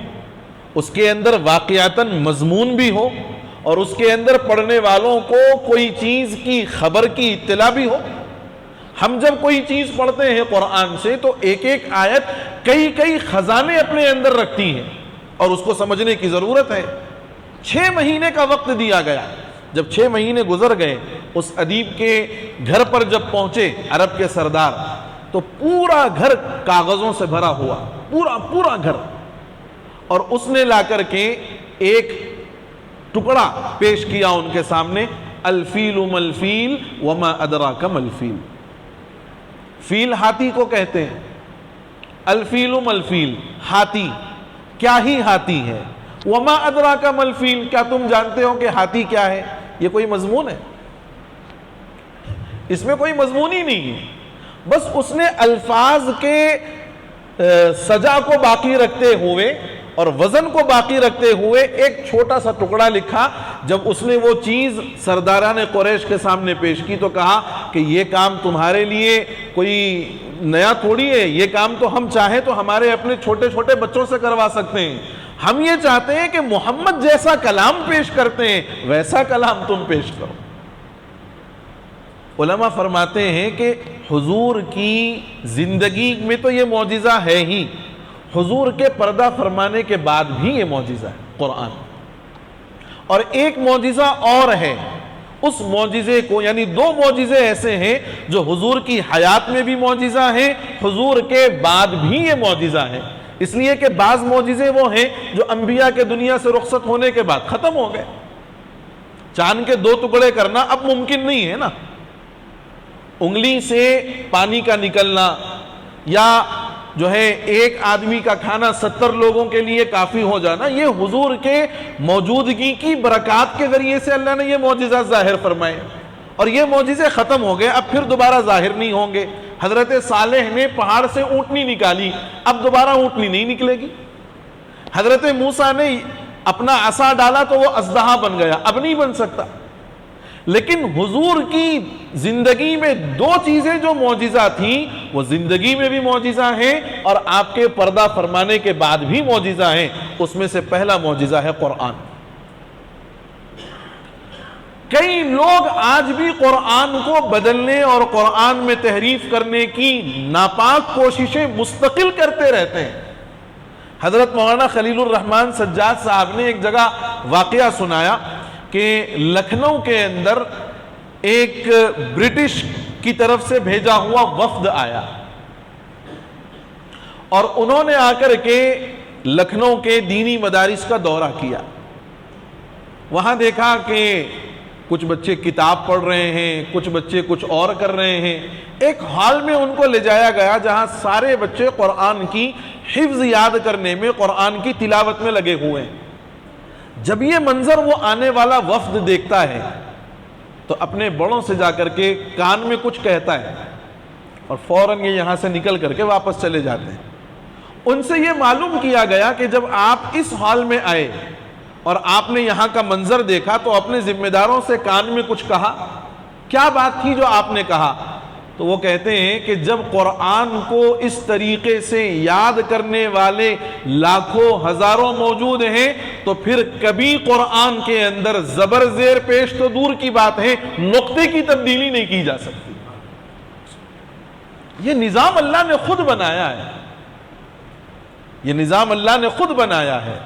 اس کے اندر واقعتاً مضمون بھی ہو, اور اس کے اندر پڑھنے والوں کو کوئی چیز کی خبر کی اطلاع بھی ہو. ہم جب کوئی چیز پڑھتے ہیں قرآن سے تو ایک ایک آیت کئی خزانے اپنے اندر رکھتی ہیں اور اس کو سمجھنے کی ضرورت ہے. 6 مہینے کا وقت دیا گیا. جب 6 مہینے گزر گئے, اس ادیب کے گھر پر جب پہنچے عرب کے سردار, تو پورا گھر کاغذوں سے بھرا ہوا, پورا گھر, اور اس نے لا کر کے ایک ٹکڑا پیش کیا ان کے سامنے, الفیل ملفیل وما ادراک ملفیل. فیل ہاتھی کو کہتے ہیں, الفیل ملفیل ہاتھی, کیا ہی ہاتھی ہے, وما ادراک ملفیل, کیا تم جانتے ہو کہ ہاتھی کیا ہے. یہ کوئی مضمون ہے؟ اس میں کوئی مضمون ہی نہیں ہے. بس اس نے الفاظ کے سجا کو باقی رکھتے ہوئے اور وزن کو باقی رکھتے ہوئے ایک چھوٹا سا ٹکڑا لکھا. جب اس نے وہ چیز سرداران قریش کے سامنے پیش کی تو کہا کہ یہ کام تمہارے لیے کوئی نیا تھوڑی ہے, یہ کام تو ہم چاہیں تو ہمارے اپنے چھوٹے چھوٹے بچوں سے کروا سکتے ہیں. ہم یہ چاہتے ہیں کہ محمد جیسا کلام پیش کرتے ہیں ویسا کلام تم پیش کرو. علماء فرماتے ہیں کہ حضور کی زندگی میں تو یہ معجزہ ہے ہی, حضور کے پردہ فرمانے کے بعد بھی یہ معجزہ ہے قرآن. اور ایک معجزہ اور ہے, اس معجزے کو, یعنی 2 معجزے ایسے ہیں جو حضور کی حیات میں بھی معجزہ ہیں, حضور کے بعد بھی یہ معجزہ ہے. اس لیے کہ بعض معجزے وہ ہیں جو انبیاء کے دنیا سے رخصت ہونے کے بعد ختم ہو گئے. چاند کے 2 ٹکڑے کرنا اب ممکن نہیں ہے نا, انگلی سے پانی کا نکلنا, یا جو ہے ایک آدمی کا کھانا 70 لوگوں کے لیے کافی ہو جانا, یہ حضور کے موجودگی کی برکات کے ذریعے سے اللہ نے یہ معجزات ظاہر فرمائے, اور یہ معجزے ختم ہو گئے, اب پھر دوبارہ ظاہر نہیں ہوں گے. حضرت صالح نے پہاڑ سے اونٹنی نکالی, اب دوبارہ اونٹنی نہیں نکلے گی. حضرت موسیٰ نے اپنا عصا ڈالا تو وہ اژدہا بن گیا, اب نہیں بن سکتا. لیکن حضور کی زندگی میں 2 چیزیں جو معجزہ تھیں وہ زندگی میں بھی معجزہ ہیں اور آپ کے پردہ فرمانے کے بعد بھی معجزہ ہیں. اس میں سے پہلا معجزہ ہے قرآن. کئی لوگ آج بھی قرآن کو بدلنے اور قرآن میں تحریف کرنے کی ناپاک کوششیں مستقل کرتے رہتے ہیں. حضرت مولانا خلیل الرحمن سجاد صاحب نے ایک جگہ واقعہ سنایا کہ لکھنؤ کے اندر ایک برٹش کی طرف سے بھیجا ہوا وفد آیا, اور انہوں نے آ کر کے لکھنؤ کے دینی مدارس کا دورہ کیا. وہاں دیکھا کہ کچھ بچے کتاب پڑھ رہے ہیں, کچھ بچے کچھ اور کر رہے ہیں. ایک ہال میں ان کو لے جایا گیا جہاں سارے بچے قرآن کی حفظ یاد کرنے میں, قرآن کی تلاوت میں لگے ہوئے ہیں. جب یہ منظر وہ آنے والا وفد دیکھتا ہے تو اپنے بڑوں سے جا کر کے کان میں کچھ کہتا ہے اور فوراً یہ یہاں سے نکل کر کے واپس چلے جاتے ہیں. ان سے یہ معلوم کیا گیا کہ جب آپ اس ہال میں آئے اور آپ نے یہاں کا منظر دیکھا تو اپنے ذمہ داروں سے کان میں کچھ کہا. کیا بات تھی جو آپ نے کہا؟ تو وہ کہتے ہیں کہ جب قرآن کو اس طریقے سے یاد کرنے والے لاکھوں ہزاروں موجود ہیں تو پھر کبھی قرآن کے اندر زبر زیر پیش تو دور کی بات ہے, نقطے کی تبدیلی نہیں کی جا سکتی. یہ نظام اللہ نے خود بنایا ہے، یہ نظام اللہ نے خود بنایا ہے۔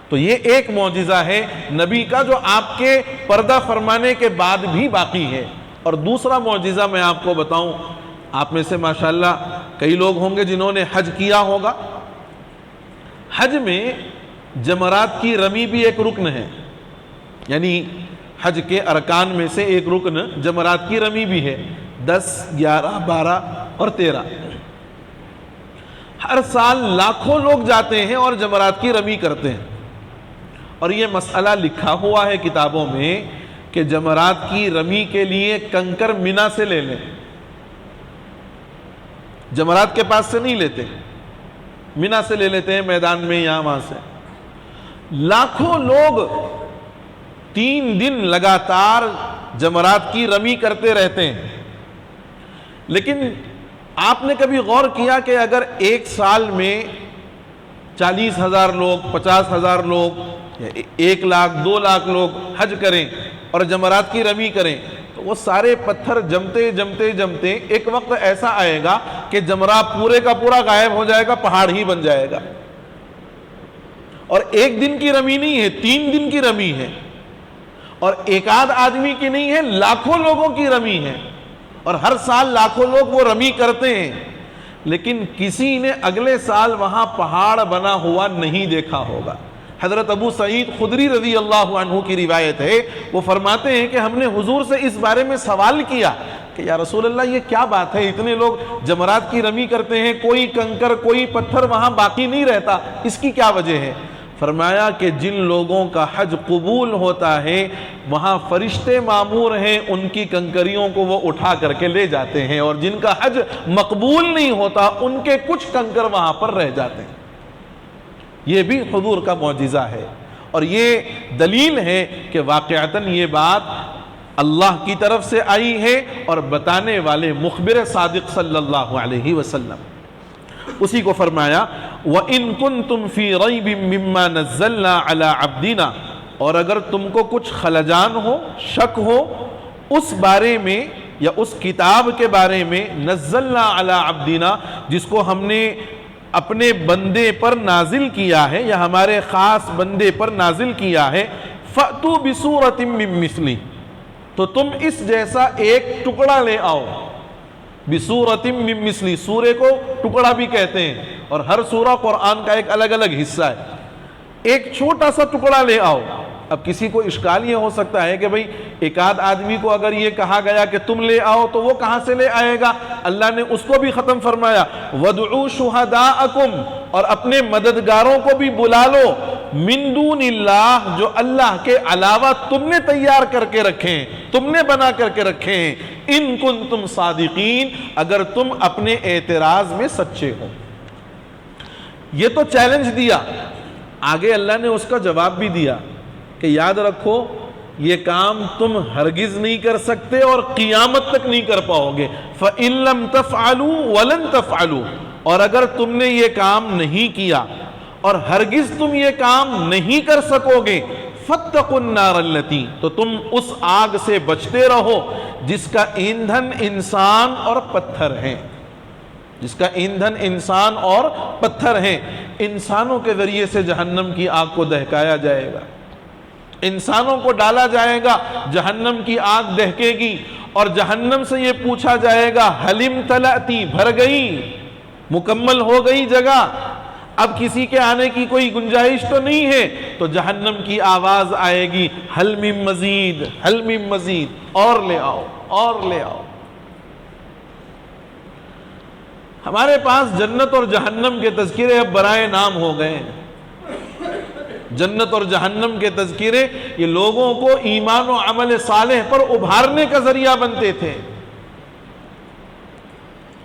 تو یہ ایک معجزہ ہے نبی کا جو آپ کے پردہ فرمانے کے بعد بھی باقی ہے۔ اور دوسرا معجزہ میں آپ کو بتاؤں، آپ میں سے ماشاءاللہ کئی لوگ ہوں گے جنہوں نے حج کیا ہوگا۔ حج میں جمرات کی رمی بھی ایک رکن ہے، یعنی حج کے ارکان میں سے ایک رکن جمرات کی رمی بھی ہے، 10، 11، 12 اور 13۔ ہر سال لاکھوں لوگ جاتے ہیں اور جمرات کی رمی کرتے ہیں، اور یہ مسئلہ لکھا ہوا ہے کتابوں میں کہ جمرات کی رمی کے لیے کنکر منا سے لے لیں، جمرات کے پاس سے نہیں لیتے، منا سے لے لیتے ہیں، میدان میں یہاں وہاں سے۔ لاکھوں لوگ 3 دن لگاتار جمرات کی رمی کرتے رہتے ہیں۔ لیکن آپ نے کبھی غور کیا کہ اگر ایک سال میں 40,000 لوگ، 50,000 لوگ، 1 لاکھ 2 لاکھ لوگ حج کریں اور جمرات کی رمی کریں تو وہ سارے پتھر جمتے جمتے جمتے ایک وقت ایسا آئے گا کہ جمرات پورے کا پورا غائب ہو جائے گا، پہاڑ ہی بن جائے گا۔ اور ایک دن کی رمی نہیں ہے، 3 دن کی رمی ہے، اور ایک آدھ آدمی کی نہیں ہے، لاکھوں لوگوں کی رمی ہے، اور ہر سال لاکھوں لوگ وہ رمی کرتے ہیں۔ لیکن کسی نے اگلے سال وہاں پہاڑ بنا ہوا نہیں دیکھا ہوگا۔ حضرت ابو سعید خدری رضی اللہ عنہ کی روایت ہے، وہ فرماتے ہیں کہ ہم نے حضور سے اس بارے میں سوال کیا کہ یا رسول اللہ یہ کیا بات ہے، اتنے لوگ جمرات کی رمی کرتے ہیں، کوئی کنکر کوئی پتھر وہاں باقی نہیں رہتا، اس کی کیا وجہ ہے؟ فرمایا کہ جن لوگوں کا حج قبول ہوتا ہے وہاں فرشتے مامور ہیں، ان کی کنکریوں کو وہ اٹھا کر کے لے جاتے ہیں، اور جن کا حج مقبول نہیں ہوتا ان کے کچھ کنکر وہاں پر رہ جاتے ہیں۔ یہ بھی حضور کا معجزہ ہے، اور یہ دلیل ہے کہ واقعتاً یہ بات اللہ کی طرف سے آئی ہے اور بتانے والے مخبر صادق صلی اللہ علیہ وسلم۔ اسی کو فرمایا وَإِن كُنتُمْ فِي رَيْبٍ مِّمَّا نَزَّلْنَا عَلَىٰ عَبْدِنَا، اور اگر تم کو کچھ خلجان ہو، شک ہو اس بارے میں یا اس کتاب کے بارے میں نزلنا علی عبدنا، جس کو ہم نے اپنے بندے پر نازل کیا ہے یا ہمارے خاص بندے پر نازل کیا ہے، فَأْتُوا بِسُورَةٍ مِّن مِّثْلِهِ، تو تم اس جیسا ایک ٹکڑا لے آؤ۔ بِسُورَةٍ مِّن مِّثْلِهِ، سورے کو ٹکڑا بھی کہتے ہیں، اور ہر سورہ قرآن کا ایک الگ الگ حصہ ہے، ایک چھوٹا سا ٹکڑا لے آؤ۔ اب کسی کو اشکال یہ ہو سکتا ہے کہ بھئی ایک آدھ آدمی کو اگر یہ کہا گیا کہ تم لے آؤ تو وہ کہاں سے لے آئے گا؟ اللہ نے اس کو بھی ختم فرمایا وَادْعُوا شُهَدَاءَكُمْ، اور اپنے مددگاروں کو بھی بلا لو، من دون اللہ، جو اللہ کے علاوہ تم نے تیار کر کے رکھے ہیں، تم نے بنا کر کے رکھے ہیں، ان کنتم صادقین، اگر تم اپنے اعتراض میں سچے ہو۔ یہ تو چیلنج دیا، آگے اللہ نے اس کا جواب بھی دیا کہ یاد رکھو یہ کام تم ہرگز نہیں کر سکتے اور قیامت تک نہیں کر پاؤ گے۔ فَإِن لَّمْ تَفْعَلُوا وَلَن تَفْعَلُوا، اور اگر تم نے یہ کام نہیں کیا اور ہرگز تم یہ کام نہیں کر سکو گے، فَاتَّقُوا النَّارَ الَّتِي، تو تم اس آگ سے بچتے رہو جس کا ایندھن انسان اور پتھر ہیں، جس کا ایندھن انسان اور پتھر ہیں۔ انسانوں کے ذریعے سے جہنم کی آگ کو دہکایا جائے گا، انسانوں کو ڈالا جائے گا، جہنم کی آگ دہکے گی، اور جہنم سے یہ پوچھا جائے گا حل امتلأتی، بھر گئی، مکمل ہو گئی جگہ، اب کسی کے آنے کی کوئی گنجائش تو نہیں ہے؟ تو جہنم کی آواز آئے گی حل من مزید، حل من مزید، اور لے آؤ، اور لے آؤ۔ ہمارے پاس جنت اور جہنم کے تذکرے اب برائے نام ہو گئے ہیں۔ جنت اور جہنم کے تذکرے یہ لوگوں کو ایمان و عمل صالح پر ابھارنے کا ذریعہ بنتے تھے۔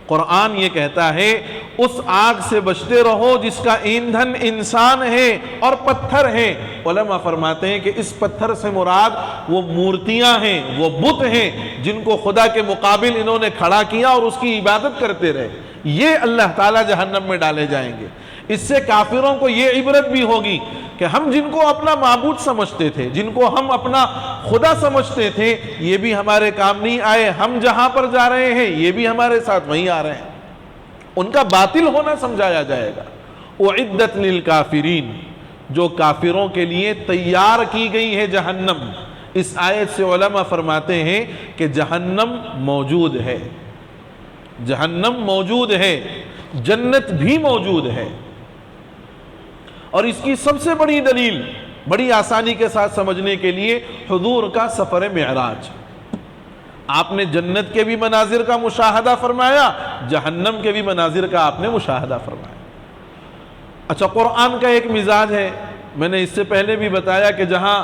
قرآن یہ کہتا ہے اس آگ سے بچتے رہو جس کا ایندھن انسان ہے اور پتھر ہیں۔ علماء فرماتے ہیں کہ اس پتھر سے مراد وہ مورتیاں ہیں، وہ بت ہیں جن کو خدا کے مقابل انہوں نے کھڑا کیا اور اس کی عبادت کرتے رہے، یہ اللہ تعالیٰ جہنم میں ڈالے جائیں گے۔ اس سے کافروں کو یہ عبرت بھی ہوگی کہ ہم جن کو اپنا معبود سمجھتے تھے، جن کو ہم اپنا خدا سمجھتے تھے، یہ بھی ہمارے کام نہیں آئے، ہم جہاں پر جا رہے ہیں یہ بھی ہمارے ساتھ وہیں آ رہے ہیں۔ ان کا باطل ہونا سمجھایا جائے گا۔ اعدت للکافرین، جو کافروں کے لیے تیار کی گئی ہے جہنم۔ اس آیت سے علماء فرماتے ہیں کہ جہنم موجود ہے، جہنم موجود ہے، جنت بھی موجود ہے۔ اور اس کی سب سے بڑی دلیل بڑی آسانی کے ساتھ سمجھنے کے لیے حضور کا سفر معراج، آپ نے جنت کے بھی مناظر کا مشاہدہ فرمایا، جہنم کے بھی مناظر کا آپ نے مشاہدہ فرمایا۔ اچھا، قرآن کا ایک مزاج ہے، میں نے اس سے پہلے بھی بتایا کہ جہاں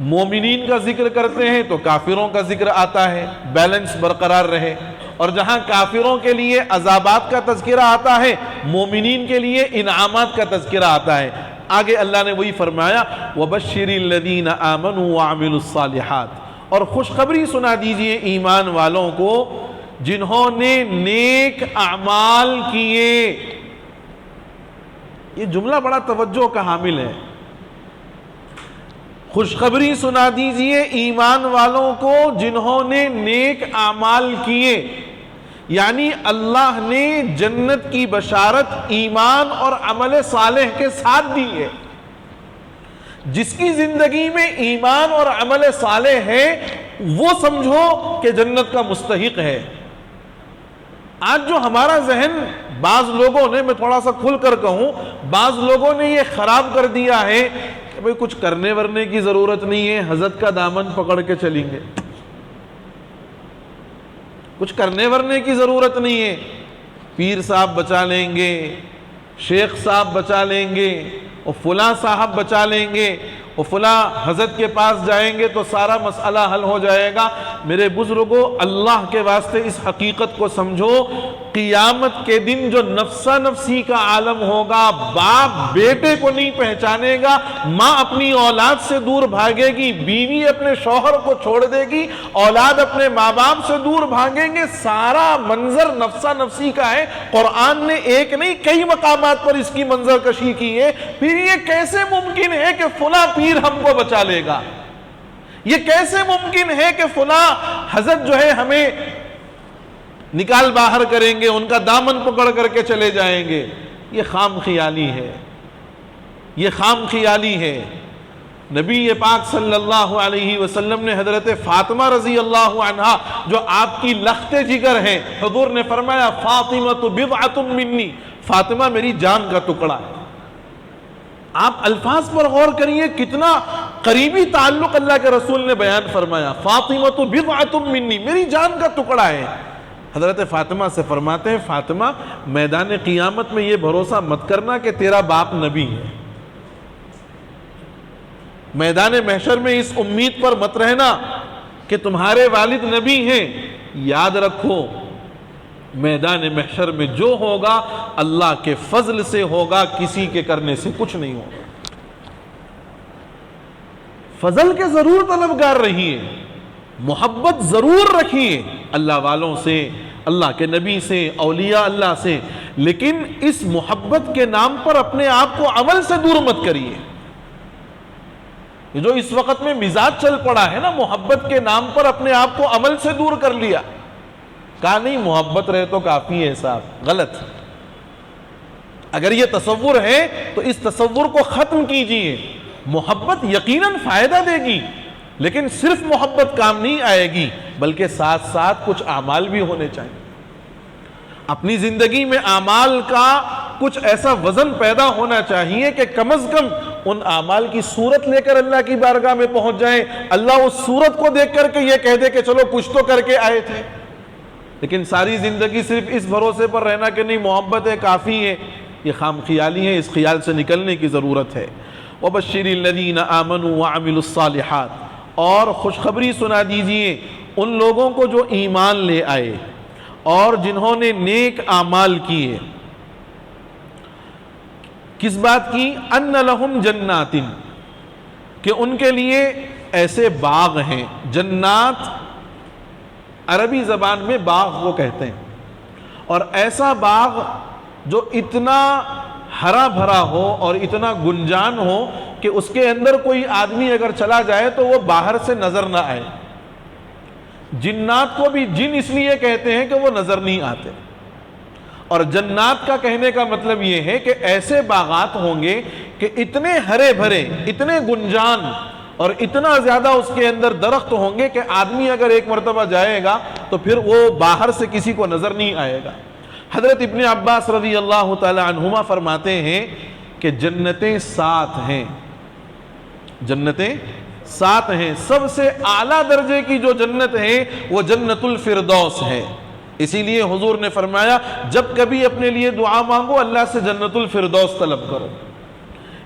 مومنین کا ذکر کرتے ہیں تو کافروں کا ذکر آتا ہے، بیلنس برقرار رہے، اور جہاں کافروں کے لیے عذابات کا تذکرہ آتا ہے، مومنین کے لیے انعامات کا تذکرہ آتا ہے۔ آگے اللہ نے وہی فرمایا وَبَشِّرِ الَّذِينَ آمَنُوا وَعَمِلُوا الصَّالِحَاتِ، اور خوشخبری سنا دیجئے ایمان والوں کو جنہوں نے نیک اعمال کیے۔ یہ جملہ بڑا توجہ کا حامل ہے۔ خوشخبری سنا دیجئے ایمان والوں کو جنہوں نے نیک اعمال کیے، یعنی اللہ نے جنت کی بشارت ایمان اور عمل صالح کے ساتھ دی ہے۔ جس کی زندگی میں ایمان اور عمل صالح ہے وہ سمجھو کہ جنت کا مستحق ہے۔ آج جو ہمارا ذہن بعض لوگوں نے، میں تھوڑا سا کھل کر کہوں، بعض لوگوں نے یہ خراب کر دیا ہے کہ بھئی کچھ کرنے ورنے کی ضرورت نہیں ہے، حضرت کا دامن پکڑ کے چلیں گے، کچھ کرنے ورنے کی ضرورت نہیں ہے، پیر صاحب بچا لیں گے، شیخ صاحب بچا لیں گے، اور فلاں صاحب بچا لیں گے، اور فلاں حضرت کے پاس جائیں گے تو سارا مسئلہ حل ہو جائے گا۔ میرے بزرگوں، اللہ کے واسطے اس حقیقت کو سمجھو، قیامت کے دن جو نفسا نفسی کا عالم ہوگا، باپ بیٹے کو نہیں پہچانے گا، ماں اپنی اولاد سے دور بھاگے گی، بیوی اپنے شوہر کو چھوڑ دے گی، اولاد اپنے ماں باپ سے دور بھاگیں گے، سارا منظر نفسا نفسی کا ہے۔ قرآن نے ایک نہیں کئی مقامات پر اس کی منظر کشی کی ہے۔ پھر یہ کیسے ممکن ہے کہ فلاں پیر ہم کو بچا لے گا؟ یہ کیسے ممکن ہے کہ فلاں حضرت جو ہے ہمیں نکال باہر کریں گے، ان کا دامن پکڑ کر کے چلے جائیں گے؟ یہ خام خیالی ہے، یہ خام خیالی ہے۔ نبی پاک صلی اللہ علیہ وسلم نے حضرت فاطمہ رضی اللہ عنہا جو آپ کی لخت جگر ہیں، حضور نے فرمایا فاطمہ بضعۃ منی، فاطمہ میری جان کا ٹکڑا ہے۔ آپ الفاظ پر غور کریے، کتنا قریبی تعلق اللہ کے رسول نے بیان فرمایا، فاطمہ بضعۃ منی، میری جان کا ٹکڑا ہے۔ حضرت فاطمہ سے فرماتے ہیں فاطمہ میدان قیامت میں یہ بھروسہ مت کرنا کہ تیرا باپ نبی ہے، میدان محشر میں اس امید پر مت رہنا کہ تمہارے والد نبی ہیں، یاد رکھو میدان محشر میں جو ہوگا اللہ کے فضل سے ہوگا، کسی کے کرنے سے کچھ نہیں ہوگا۔ فضل کے ضرور طلبگار رہیے، محبت ضرور رکھیے اللہ والوں سے، اللہ کے نبی سے، اولیاء اللہ سے، لیکن اس محبت کے نام پر اپنے آپ کو عمل سے دور مت کریے۔ یہ جو اس وقت میں مزاج چل پڑا ہے نا، محبت کے نام پر اپنے آپ کو عمل سے دور کر لیا، کہا نہیں محبت رہے تو کافی ہے صاحب، غلط۔ اگر یہ تصور ہے تو اس تصور کو ختم کیجئے۔ محبت یقیناً فائدہ دے گی، لیکن صرف محبت کام نہیں آئے گی، بلکہ ساتھ ساتھ کچھ اعمال بھی ہونے چاہیے۔ اپنی زندگی میں اعمال کا کچھ ایسا وزن پیدا ہونا چاہیے کہ کم از کم ان اعمال کی صورت لے کر اللہ کی بارگاہ میں پہنچ جائیں، اللہ اس صورت کو دیکھ کر کے یہ کہہ دے کہ چلو کچھ تو کر کے آئے تھے۔ لیکن ساری زندگی صرف اس بھروسے پر رہنا کہ نہیں محبت ہے کافی ہے، یہ خام خیالی ہے، اس خیال سے نکلنے کی ضرورت ہے۔ وَبَشِّرِ الَّذِينَ آمَنُوا وَعَمِلُوا الصَّالِحَاتِ، اور خوشخبری سنا دیجئے ان لوگوں کو جو ایمان لے آئے اور جنہوں نے نیک اعمال کیے۔ کس بات کی؟ أَنَّ لَهُمْ جَنَّاتٍ، کہ ان کے لیے ایسے باغ ہیں۔ جنات عربی زبان میں باغ کو کہتے ہیں، اور ایسا باغ جو اتنا ہرا بھرا ہو اور اتنا گنجان ہو کہ اس کے اندر کوئی آدمی اگر چلا جائے تو وہ باہر سے نظر نہ آئے۔ جنات کو بھی جن اس لیے کہتے ہیں کہ وہ نظر نہیں آتے، اور جنات کا کہنے کا مطلب یہ ہے کہ ایسے باغات ہوں گے کہ اتنے ہرے بھرے، اتنے گنجان اور اتنا زیادہ اس کے اندر درخت ہوں گے کہ آدمی اگر ایک مرتبہ جائے گا تو پھر وہ باہر سے کسی کو نظر نہیں آئے گا۔ حضرت ابن عباس رضی اللہ تعالی عنہما فرماتے ہیں کہ جنتیں 7 ہیں، جنتیں 7 ہیں، سب سے اعلیٰ درجے کی جو جنت ہے وہ جنت الفردوس ہے۔ اسی لیے حضور نے فرمایا جب کبھی اپنے لیے دعا مانگو اللہ سے جنت الفردوس طلب کرو۔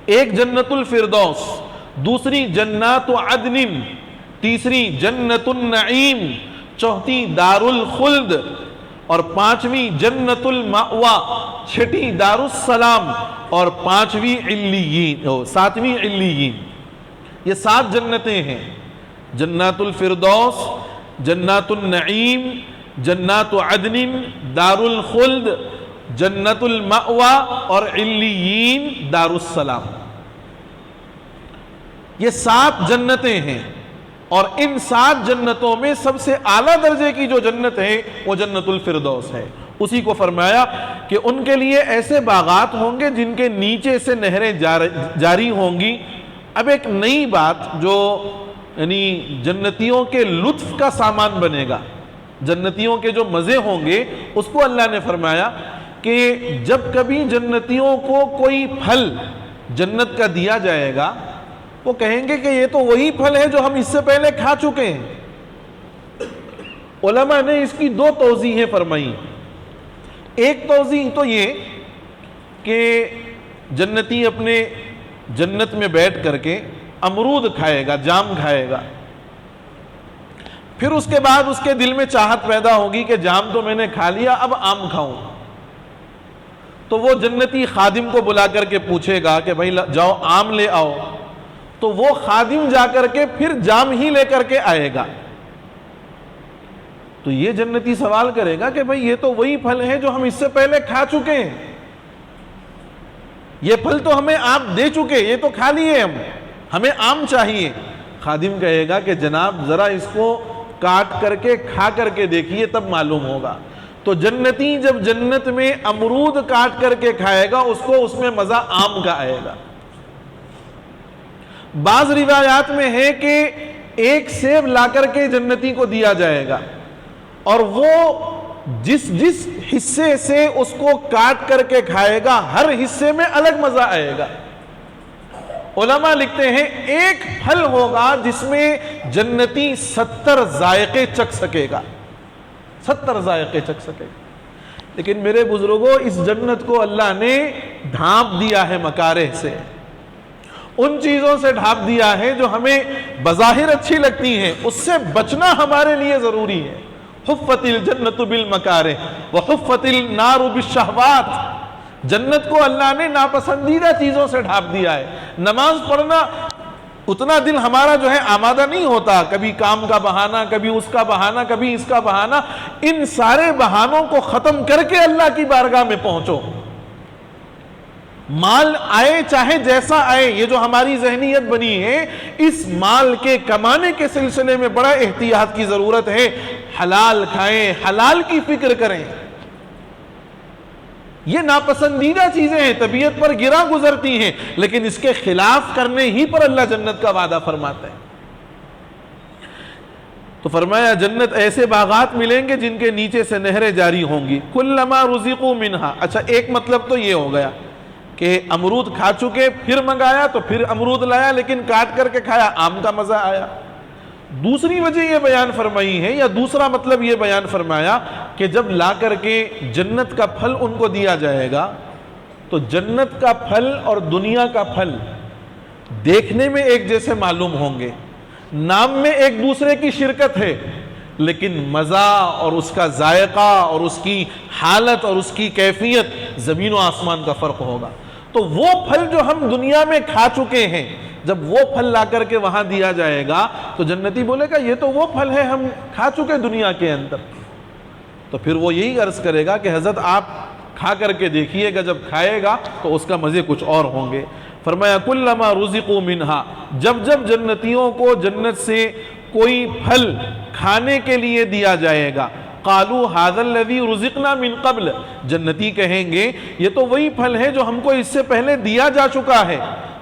ایک جنت الفردوس، دوسری جنات عدن، تیسری جنت النعیم، چوتھی دار الخلد، اور 5ویں جنت المأوا، 6ٹھی دار السلام، اور 5ویں علیین، 7ویں علیین۔ یہ 7 جنتیں ہیں، جنات الفردوس، جنات النعیم، جنات عدن، دار الخلد، جنت المأوا اور علیین دار السلام۔ یہ 7 جنتیں ہیں، اور ان 7 جنتوں میں سب سے اعلیٰ درجے کی جو جنت ہے وہ جنت الفردوس ہے۔ اسی کو فرمایا کہ ان کے لیے ایسے باغات ہوں گے جن کے نیچے سے نہریں جاری ہوں گی۔ اب ایک نئی بات جو یعنی جنتیوں کے لطف کا سامان بنے گا، جنتیوں کے جو مزے ہوں گے، اس کو اللہ نے فرمایا کہ جب کبھی جنتیوں کو کوئی پھل جنت کا دیا جائے گا وہ کہیں گے کہ یہ تو وہی پھل ہے جو ہم اس سے پہلے کھا چکے ہیں۔ علماء نے اس کی 2 توضیحیں فرمائی۔ ایک توضیح تو یہ کہ جنتی اپنے جنت میں بیٹھ کر کے امرود کھائے گا، جام کھائے گا، پھر اس کے بعد اس کے دل میں چاہت پیدا ہوگی کہ جام تو میں نے کھا لیا، اب آم کھاؤں۔ تو وہ جنتی خادم کو بلا کر کے پوچھے گا کہ بھائی جاؤ آم لے آؤ، تو وہ خادم جا کر کے پھر جام ہی لے کر کے آئے گا۔ تو یہ جنتی سوال کرے گا کہ بھائی یہ تو وہی پھل ہے جو ہم اس سے پہلے کھا چکے ہیں، یہ پھل تو ہمیں آپ دے چکے، یہ تو کھا لیے ہمیں آم چاہیے۔ خادم کہے گا کہ جناب ذرا اس کو کاٹ کر کے کھا کر کے دیکھیے تب معلوم ہوگا۔ تو جنتی جب جنت میں امرود کاٹ کر کے کھائے گا اس میں مزہ آم کا آئے گا۔ بعض روایات میں ہے کہ ایک سیب لا کر کے جنتی کو دیا جائے گا، اور وہ جس حصے سے اس کو کاٹ کر کے کھائے گا ہر حصے میں الگ مزہ آئے گا۔ علماء لکھتے ہیں ایک پھل ہوگا جس میں جنتی 70 ذائقے چکھ سکے گا، 70 ذائقے چکھ سکے گا۔ لیکن میرے بزرگوں اس جنت کو اللہ نے ڈھانپ دیا ہے مکارہ سے، ان چیزوں سے ڈھانپ دیا ہے جو ہمیں بظاہر اچھی لگتی ہیں، اس سے بچنا ہمارے لیے ضروری ہے۔ حفت الجنت بالمکارہ وحفت النار بالشہوات، جنت کو اللہ نے ناپسندیدہ چیزوں سے ڈھانپ دیا ہے۔ نماز پڑھنا اتنا دل ہمارا جو ہے آمادہ نہیں ہوتا، کبھی کام کا بہانہ، کبھی اس کا بہانہ، کبھی اس کا بہانہ، ان سارے بہانوں کو ختم کر کے اللہ کی بارگاہ میں پہنچو۔ مال آئے چاہے جیسا آئے، یہ جو ہماری ذہنیت بنی ہے، اس مال کے کمانے کے سلسلے میں بڑا احتیاط کی ضرورت ہے۔ حلال کھائیں، حلال کی فکر کریں۔ یہ ناپسندیدہ چیزیں ہیں، طبیعت پر گراں گزرتی ہیں، لیکن اس کے خلاف کرنے ہی پر اللہ جنت کا وعدہ فرماتا ہے۔ تو فرمایا جنت ایسے باغات ملیں گے جن کے نیچے سے نہریں جاری ہوں گی۔ کلما رزقوا منہا، اچھا ایک مطلب تو یہ ہو گیا کہ امرود کھا چکے، پھر منگایا تو پھر امرود لایا، لیکن کاٹ کر کے کھایا، آم کا مزہ آیا۔ دوسری وجہ یہ بیان فرمائی ہے، یا دوسرا مطلب یہ بیان فرمایا کہ جب لا کر کے جنت کا پھل ان کو دیا جائے گا تو جنت کا پھل اور دنیا کا پھل دیکھنے میں ایک جیسے معلوم ہوں گے، نام میں ایک دوسرے کی شرکت ہے، لیکن مزہ اور اس کا ذائقہ اور اس کی حالت اور اس کی کیفیت زمین و آسمان کا فرق ہوگا۔ تو وہ پھل جو ہم دنیا میں کھا چکے ہیں، جب وہ پھل لا کر کے وہاں دیا جائے گا تو جنتی بولے گا یہ تو وہ پھل ہے ہم کھا چکے دنیا کے اندر۔ تو پھر وہ یہی عرض کرے گا کہ حضرت آپ کھا کر کے دیکھیے گا، جب کھائے گا تو اس کا مزے کچھ اور ہوں گے۔ فرمایا کلما رزقوا منہا، جب جب جنتیوں کو جنت سے کوئی پھل کھانے کے لیے دیا جائے گا، قالوا هذا الذي رزقنا من قبل، جنتی کہیں گے یہ تو وہی پھل ہے جو ہم کو اس سے پہلے دیا جا چکا ہے،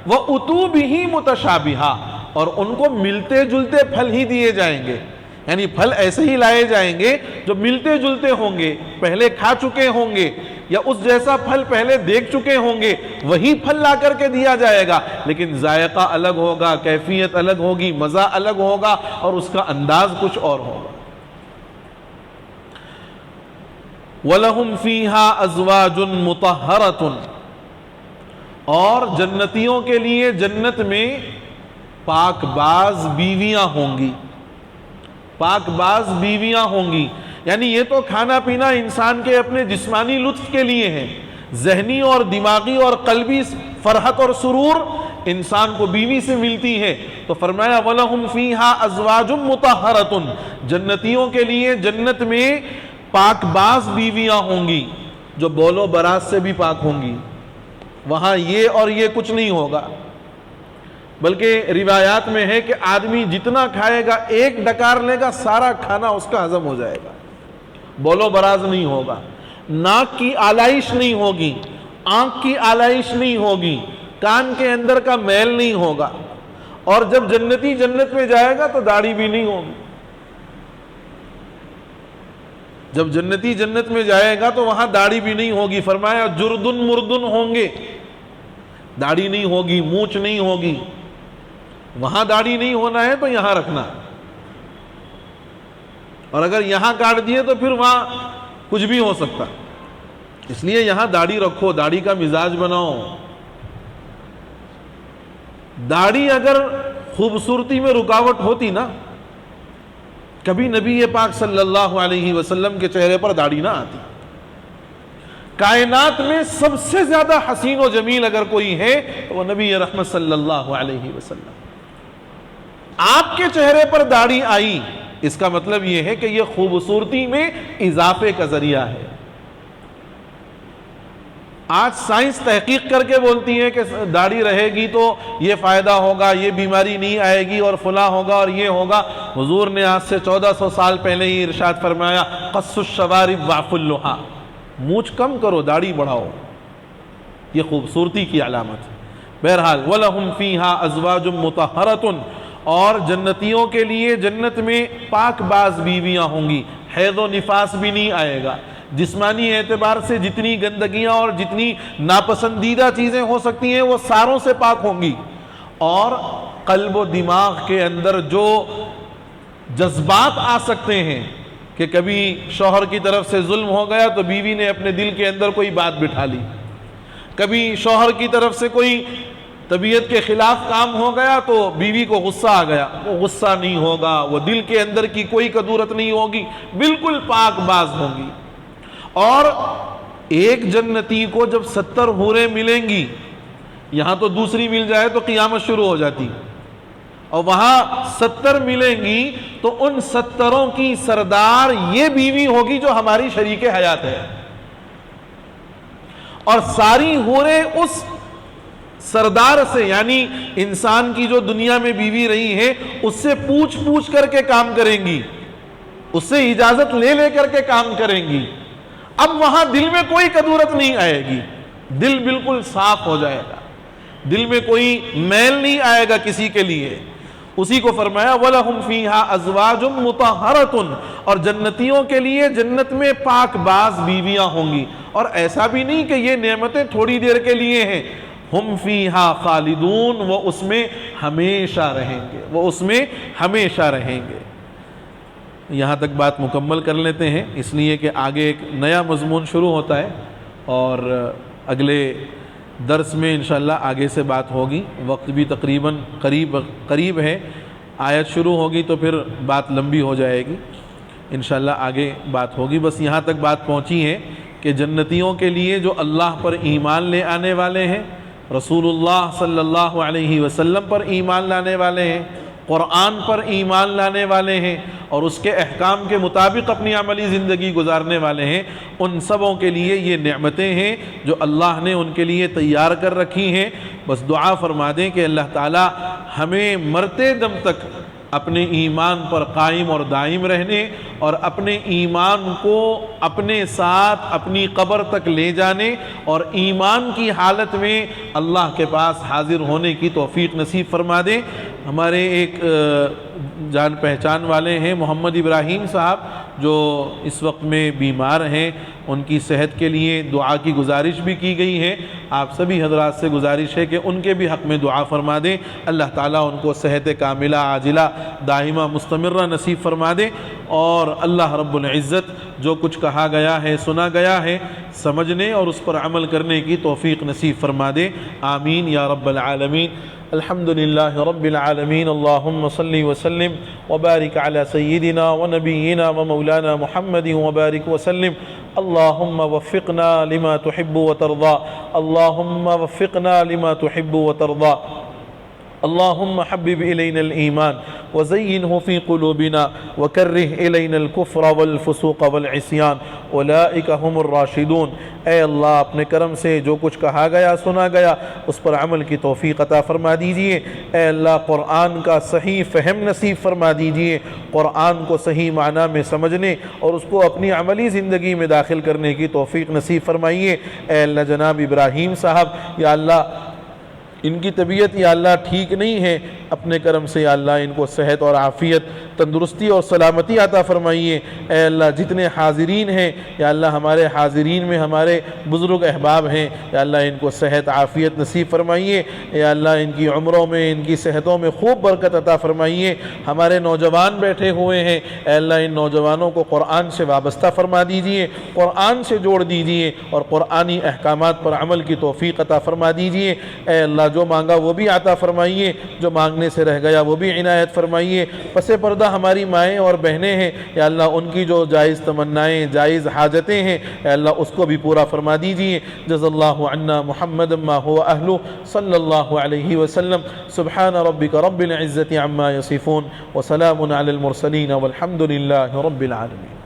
وَأُتُوا بِهِ مُتَشَابِهًا، اور ان کو ملتے جلتے پھل ہی دیے جائیں گے، یعنی پھل ایسے ہی لائے جائیں گے جو ملتے جلتے ہوں گے، پہلے کھا چکے ہوں گے یا اس جیسا پھل پہلے دیکھ چکے ہوں گے، وہی پھل لا کر کے دیا جائے گا، لیکن ذائقہ الگ ہوگا، کیفیت الگ ہوگی، مزہ الگ ہوگا اور اس کا انداز کچھ اور ہوگا۔ وَلَهُمْ فِيهَا أَزْوَاجٌ مُطَهَّرَةٌ، اور جنتیوں کے لیے جنت میں پاک باز بیویاں ہوں گی، پاک باز بیویاں ہوں گی، یعنی یہ تو کھانا پینا انسان کے اپنے جسمانی لطف کے لیے ہے، ذہنی اور دماغی اور قلبی فرحت اور سرور انسان کو بیوی سے ملتی ہے، تو فرمایا وَلَهُمْ فِيهَا أَزْوَاجٌ مُطَهَّرَةٌ، جنتیوں کے لیے جنت میں پاک باز بیویاں ہوں گی جو بول و برات سے بھی پاک ہوں گی، وہاں یہ اور یہ کچھ نہیں ہوگا، بلکہ روایات میں ہے کہ آدمی جتنا کھائے گا ایک ڈکار لے گا سارا کھانا اس کا ہضم ہو جائے گا، بول و براز نہیں ہوگا، ناک کی آلائش نہیں ہوگی، آنکھ کی آلائش نہیں ہوگی، کان کے اندر کا میل نہیں ہوگا، اور جب جنتی جنت میں جائے گا تو داڑھی بھی نہیں ہوگی، جب جنتی جنت میں جائے گا تو وہاں داڑھی بھی نہیں ہوگی، فرمایا جردن مردن ہوں گے، داڑھی نہیں ہوگی، مونچھ نہیں ہوگی، وہاں داڑھی نہیں ہونا ہے تو یہاں رکھنا، اور اگر یہاں کاٹ دیے تو پھر وہاں کچھ بھی ہو سکتا، اس لیے یہاں داڑھی رکھو، داڑھی کا مزاج بناؤ۔ داڑھی اگر خوبصورتی میں رکاوٹ ہوتی نا، کبھی نبی پاک صلی اللہ علیہ وسلم کے چہرے پر داڑھی نہ آتی۔ کائنات میں سب سے زیادہ حسین و جمیل اگر کوئی ہے تو وہ نبی رحمت صلی اللہ علیہ وسلم، آپ کے چہرے پر داڑھی آئی، اس کا مطلب یہ ہے کہ یہ خوبصورتی میں اضافے کا ذریعہ ہے۔ آج سائنس تحقیق کر کے بولتی ہے کہ داڑھی رہے گی تو یہ فائدہ ہوگا، یہ بیماری نہیں آئے گی اور فلاں ہوگا اور یہ ہوگا۔ حضور نے آج سے 1400 سال پہلے ہی ارشاد فرمایا قص الشوارب وعف اللحى، مونچھ کم کرو، داڑھی بڑھاؤ، یہ خوبصورتی کی علامت ہے۔ بہرحال وَلَهُمْ فِيهَا أَزْوَاجٌ مُطَهَّرَةٌ، اور جنتیوں کے لیے جنت میں پاک باز بیویاں ہوں گی، حیض و نفاس بھی نہیں آئے گا، جسمانی اعتبار سے جتنی گندگیاں اور جتنی ناپسندیدہ چیزیں ہو سکتی ہیں وہ ساروں سے پاک ہوں گی، اور قلب و دماغ کے اندر جو جذبات آ سکتے ہیں کہ کبھی شوہر کی طرف سے ظلم ہو گیا تو بیوی نے اپنے دل کے اندر کوئی بات بٹھا لی، کبھی شوہر کی طرف سے کوئی طبیعت کے خلاف کام ہو گیا تو بیوی کو غصہ آ گیا، وہ غصہ نہیں ہوگا، وہ دل کے اندر کی کوئی کدورت نہیں ہوگی، بالکل پاک باز ہوں گی۔ اور ایک جنتی کو جب 70 حوریں ملیں گی، یہاں تو دوسری مل جائے تو قیامت شروع ہو جاتی، اور وہاں 70 ملیں گی تو ان 70 کی سردار یہ بیوی ہوگی جو ہماری شریک حیات ہے، اور ساری حوریں اس سردار سے، یعنی انسان کی جو دنیا میں بیوی رہی ہے اس سے پوچھ پوچھ کر کے کام کریں گی، اس سے اجازت لے لے کر کے کام کریں گی۔ اب وہاں دل میں کوئی کدورت نہیں آئے گی، دل بالکل صاف ہو جائے گا، دل میں کوئی میل نہیں آئے گا کسی کے لیے۔ اسی کو فرمایا وَلَهُمْ فِيهَا أَزْوَاجٌ مُطَهَّرَةٌ، اور جنتیوں کے لیے جنت میں پاک باز بیویاں ہوں گی، اور ایسا بھی نہیں کہ یہ نعمتیں تھوڑی دیر کے لیے ہیں، ہم فیہا خالدون، وہ اس میں ہمیشہ رہیں گے، وہ اس میں ہمیشہ رہیں گے۔ یہاں تک بات مکمل کر لیتے ہیں، اس لیے کہ آگے ایک نیا مضمون شروع ہوتا ہے، اور اگلے درس میں انشاءاللہ آگے سے بات ہوگی، وقت بھی تقریباً قریب ہے، آیت شروع ہوگی تو پھر بات لمبی ہو جائے گی، انشاءاللہ آگے بات ہوگی۔ بس یہاں تک بات پہنچی ہے کہ جنتیوں کے لیے جو اللہ پر ایمان لے آنے والے ہیں، رسول اللہ صلی اللہ علیہ وسلم پر ایمان لانے والے ہیں، قرآن پر ایمان لانے والے ہیں، اور اس کے احکام کے مطابق اپنی عملی زندگی گزارنے والے ہیں، ان سبوں کے لیے یہ نعمتیں ہیں جو اللہ نے ان کے لیے تیار کر رکھی ہیں۔ بس دعا فرما دیں کہ اللہ تعالی ہمیں مرتے دم تک اپنے ایمان پر قائم اور دائم رہنے اور اپنے ایمان کو اپنے ساتھ اپنی قبر تک لے جانے اور ایمان کی حالت میں اللہ کے پاس حاضر ہونے کی توفیق نصیب فرما دے۔ ہمارے ایک جان پہچان والے ہیں محمد ابراہیم صاحب، جو اس وقت میں بیمار ہیں، ان کی صحت کے لیے دعا کی گزارش بھی کی گئی ہے۔ آپ سبھی حضرات سے گزارش ہے کہ ان کے بھی حق میں دعا فرما دیں، اللہ تعالیٰ ان کو صحت کاملہ عاجلہ دائمہ مستمرہ نصیب فرما دے، اور اللہ رب العزت جو کچھ کہا گیا ہے سنا گیا ہے سمجھنے اور اس پر عمل کرنے کی توفیق نصیب فرما دے، آمین یا رب العالمین۔ الحمد للہ رب العالمین، اللہم صلی وسلم وبارک علی سیدنا ونبینا ومولانا محمد وبارک وسلم۔ اللہم وفقنا لما تحب وترضى، اللہم وفقنا لما تحب وترضى، اللہم حبب الینا الایمان وزینہ فی قلوبنا وکرہ الینا الکفر والفسوق والعصیان اولئک هم الراشدون۔ اے اللہ اپنے کرم سے جو کچھ کہا گیا سنا گیا اس پر عمل کی توفیق عطا فرما دیجئے۔ اے اللہ قرآن کا صحیح فہم نصیب فرما دیجئے، قرآن کو صحیح معنی میں سمجھنے اور اس کو اپنی عملی زندگی میں داخل کرنے کی توفیق نصیب فرمائیے۔ اے اللہ جناب ابراہیم صاحب، یا اللہ ان کی طبیعت یا اللہ ٹھیک نہیں ہے، اپنے کرم سے یا اللہ ان کو صحت اور عافیت، تندرستی اور سلامتی عطا فرمائیے۔ اے اللہ جتنے حاضرین ہیں یا اللہ ہمارے حاضرین میں ہمارے بزرگ احباب ہیں، یا اللہ ان کو صحت عافیت نصیب فرمائیے۔ یا اللہ ان کی عمروں میں ان کی صحتوں میں خوب برکت عطا فرمائیے۔ ہمارے نوجوان بیٹھے ہوئے ہیں، اے اللہ ان نوجوانوں کو قرآن سے وابستہ فرما دیجئے، قرآن سے جوڑ دیجئے اور قرآنی احکامات پر عمل کی توفیق عطا فرما دیجئے۔ اے اللہ جو مانگا وہ بھی عطا فرمائیے، جو مانگنے سے رہ گیا وہ بھی عنایت فرمائیے۔ پس پردہ ہماری مائیں اور بہنیں ہیں، یا اللہ ان کی جو جائز تمنائیں جائز حاجتیں ہیں اے اللہ اس کو بھی پورا فرما دیجئے۔ جزا اللہ عنا محمد ما هو اہلہ صلی اللہ علیہ وسلم۔ سبحان ربک رب العزت عما یصفون وسلام علی المرسلین والحمد للہ رب العالمین۔